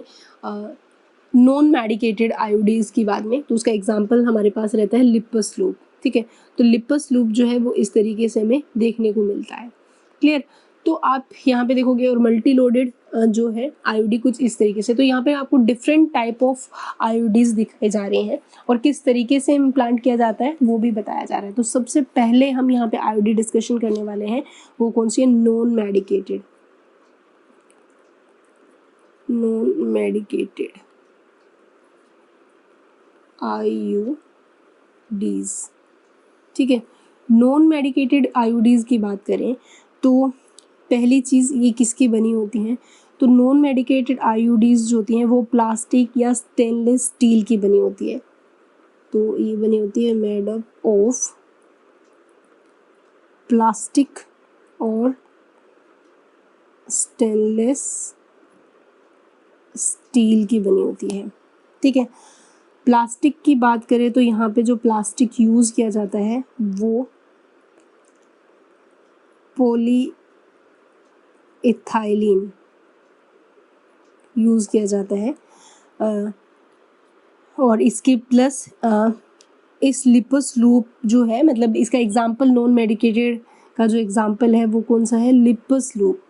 नॉन मेडिकेटेड IUDs की बात में, तो उसका एग्जांपल हमारे पास रहता है लिपस लूप, ठीक है। तो लिपस लूप जो है वो इस तरीके से हमें देखने को मिलता है, क्लियर। तो आप यहाँ पे देखोगे, और मल्टी लोडेड जो है IUD कुछ इस तरीके से। तो यहाँ पे आपको डिफरेंट टाइप ऑफ IUDs दिखाए जा रहे हैं और किस तरीके से इम्प्लांट किया जाता है वो भी बताया जा रहा है। तो सबसे पहले हम यहाँ पे IUD डिस्कशन करने वाले हैं, वो कौन सी है, नॉन मेडिकेटेड। आईयूडीज। ठीक है, नॉन मेडिकेटेड आईयूडीज की बात करें तो पहली चीज़ ये किसकी बनी होती हैं, तो नॉन मेडिकेटेड आईयूडीज जो होती हैं वो प्लास्टिक या स्टेनलेस स्टील की बनी होती है। तो ये बनी होती है मेड अप ऑफ प्लास्टिक और स्टेनलेस स्टील की बनी होती है। ठीक है, प्लास्टिक की बात करें तो यहाँ पे जो प्लास्टिक यूज़ किया जाता है वो पॉलीइथाइलिन यूज़ किया जाता है। और इसके प्लस इस लिपस लूप जो है, मतलब इसका एग्जाम्पल नॉन मेडिकेटेड का जो एग्जाम्पल है वो कौन सा है, लिपस लूप।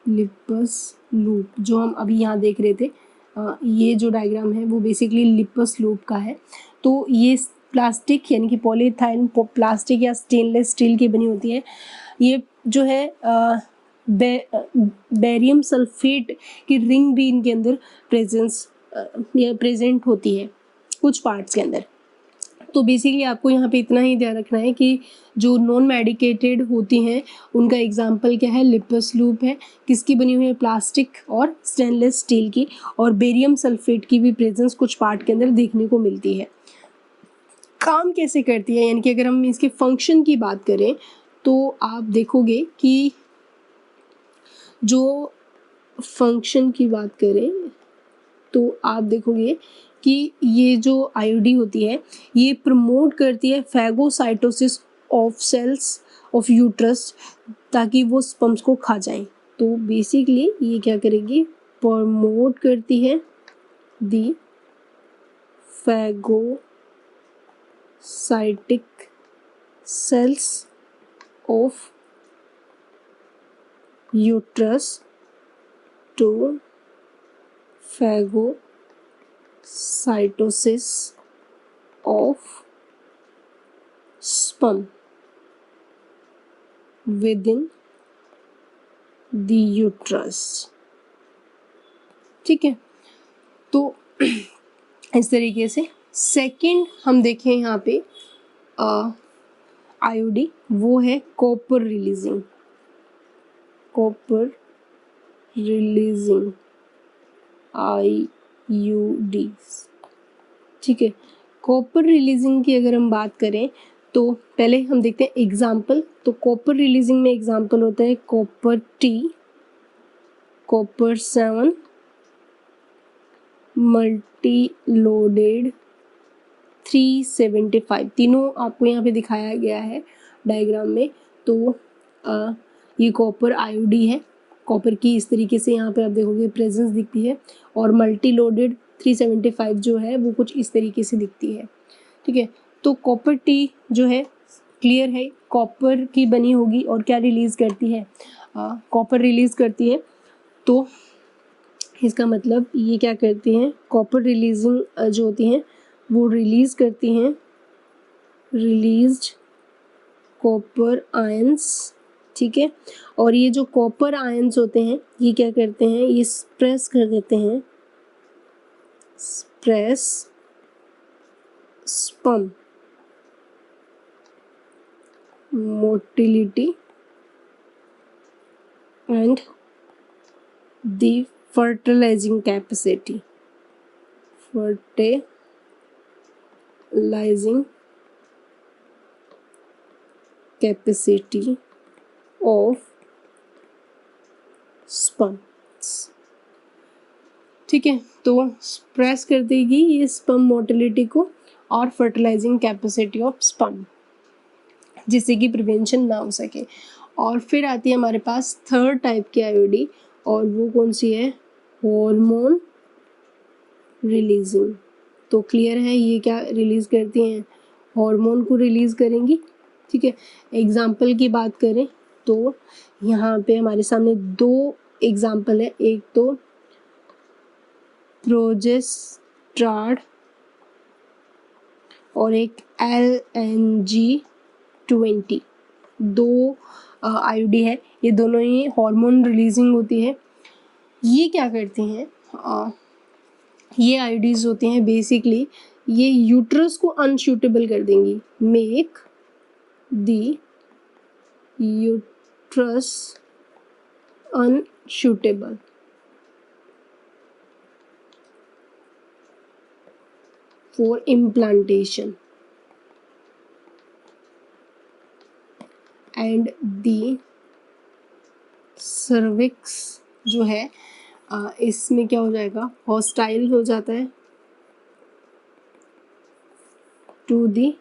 लिपस लूप जो हम अभी यहाँ देख रहे थे, ये जो डायग्राम है वो बेसिकली लिपस लूप का है। तो ये प्लास्टिक यानी कि पॉलीइथाइलिन प्लास्टिक या स्टेनलेस स्टील की बनी होती है। ये जो है बेरियम सल्फेट की रिंग भी इनके अंदर प्रेजेंट होती है कुछ पार्ट्स के अंदर। तो बेसिकली आपको यहाँ पे इतना ही ध्यान रखना है कि जो नॉन मेडिकेटेड होती हैं उनका एग्जाम्पल क्या है, लिपस लूप है, किसकी बनी हुई है, प्लास्टिक और स्टेनलेस स्टील की, और बेरियम सल्फेट की भी प्रेजेंस कुछ पार्ट के अंदर देखने को मिलती है। काम कैसे करती है, यानी कि अगर हम इसके फंक्शन की बात करें तो आप देखोगे कि जो फंक्शन की बात करें तो आप देखोगे कि ये जो आईयूडी होती है ये प्रमोट करती है phagocytosis of cells of uterus, ताकि वो स्पर्म्स को खा जाएं। तो बेसिकली ये क्या करेगी, प्रमोट करती है the phagocytic cells of uterus to phagocytosis of sperm within the uterus। ठीक है, तो इस तरीके से सेकंड हम देखें यहाँ पे आईयूडी, वो है कॉपर रिलीजिंग आईयूडीज। ठीक है, कॉपर रिलीजिंग की अगर हम बात करें तो पहले हम देखते हैं एग्जाम्पल। तो कॉपर रिलीजिंग में एग्जाम्पल होता है copper T, copper 7, multi loaded 375, तीनों आपको यहाँ पे दिखाया गया है डायग्राम में। तो ये कॉपर आईयूडी है, कॉपर की इस तरीके से यहाँ पे आप देखोगे प्रेजेंस दिखती है, और मल्टी लोडेड 375 जो है वो कुछ इस तरीके से दिखती है। ठीक है, तो कॉपर टी जो है क्लियर है कॉपर की बनी होगी और क्या रिलीज़ करती है, कॉपर रिलीज़ करती है। तो इसका मतलब ये क्या करती हैं, कॉपर रिलीजिंग जो होती हैं वो रिलीज़ करती हैं रिलीज्ड कॉपर आयंस। ठीक है, और ये जो कॉपर आयंस होते हैं ये क्या करते हैं, ये स्प्रेस कर देते हैं, स्प्रेस sperm motility and the fertilizing capacity of sperms। ठीक है, तो प्रेस कर देगी ये स्पर्म मोटिलिटी को और फर्टिलाइजिंग कैपेसिटी ऑफ स्पर्म, जिससे कि प्रिवेंशन ना हो सके। और फिर आती है हमारे पास थर्ड टाइप की आईयूडी, और वो कौन सी है, हार्मोन रिलीजिंग। तो क्लियर है ये क्या रिलीज़ करती हैं, हार्मोन को रिलीज़ करेंगी। ठीक है, एग्जाम्पल की बात करें तो यहाँ पे हमारे सामने दो एग्जाम्पल है, एक तो प्रोजेस्टेरॉन और एक LNG-20, दो आईयूडी है, ये दोनों ही हार्मोन रिलीजिंग होती है। ये क्या करती हैं, ये आईडीज होते हैं बेसिकली, ये यूट्रस को अनसूटेबल कर देंगी, make the uterus unsuitable for implantation and the cervix जो है इसमें क्या हो जाएगा, हॉस्टाइल हो जाता है टू दी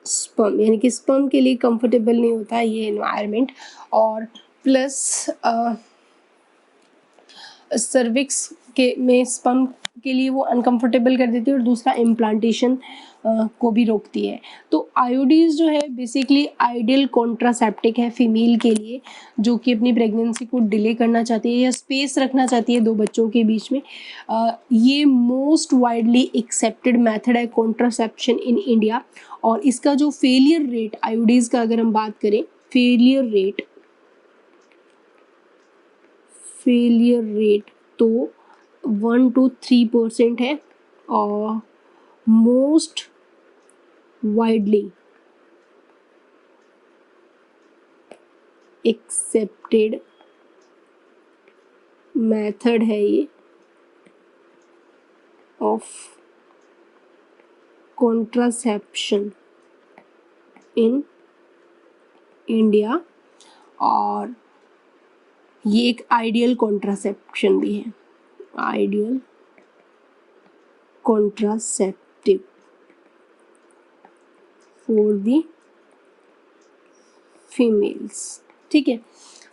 स्पर्म, यानी कि स्पर्म के लिए कंफर्टेबल नहीं होता है ये एनवायरनमेंट, और प्लस सर्विक्स के में स्पर्म के लिए वो अनकंफर्टेबल कर देती है, और दूसरा इम्प्लांटेशन को भी रोकती है। तो आईओडीज जो है बेसिकली आइडियल कॉन्ट्रासेप्टिक है फीमेल के लिए, जो कि अपनी प्रेगनेंसी को डिले करना चाहती है या स्पेस रखना चाहती है दो बच्चों के बीच में। ये मोस्ट वाइडली एक्सेप्टेड मेथड है कॉन्ट्रासेप्शन इन इंडिया, और इसका जो फेलियर रेट आईओडीज का अगर हम बात करें, फेलियर रेट तो 1 to 3% है, और मोस्ट वाइडली एक्सेप्टेड मेथड है ये ऑफ कॉन्ट्रासेप्शन इन इंडिया, और ये एक आइडियल कॉन्ट्रासेप्शन भी है, ideal contraceptive for the females. ठीक है,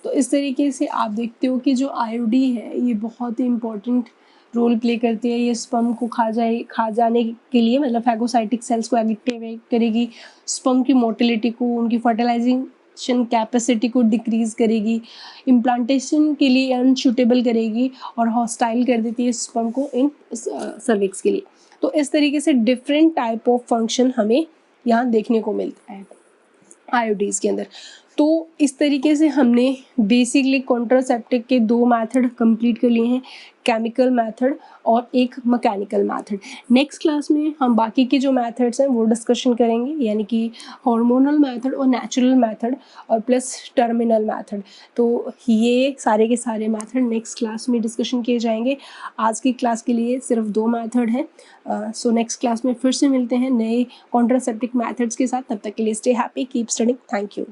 तो इस तरीके से आप देखते हो कि जो आईओडी है ये बहुत ही इम्पोर्टेंट रोल प्ले करती है। ये स्पर्म को खा जाने के लिए, मतलब फैगोसाइटिक सेल्स को एक्टिवेट करेगी, स्पर्म की मोटिलिटी को, उनकी फर्टिलाइजेशन कैपेसिटी को डिक्रीज करेगी, इम्प्लांटेशन के लिए अनसूटेबल करेगी, और हॉस्टाइल कर देती है स्पर्म को इन सर्विक्स के लिए। तो इस तरीके से डिफरेंट टाइप ऑफ फंक्शन हमें यहाँ देखने को मिलता है आईओडीज के अंदर। तो इस तरीके से हमने बेसिकली कॉन्ट्रासेप्टिक के 2 मेथड कंप्लीट कर लिए हैं, केमिकल मेथड और एक मैकेनिकल मेथड। नेक्स्ट क्लास में हम बाकी के जो मेथड्स हैं वो डिस्कशन करेंगे, यानी कि हार्मोनल मेथड और नेचुरल मेथड और प्लस टर्मिनल मेथड। तो ये सारे के सारे मेथड नेक्स्ट क्लास में डिस्कशन किए जाएंगे। आज की क्लास के लिए सिर्फ 2 मेथड हैं। सो नेक्स्ट क्लास में फिर से मिलते हैं नए कॉन्ट्रासेप्टिक मेथड्स के साथ। तब तक के लिए stay happy, keep studying, thank you.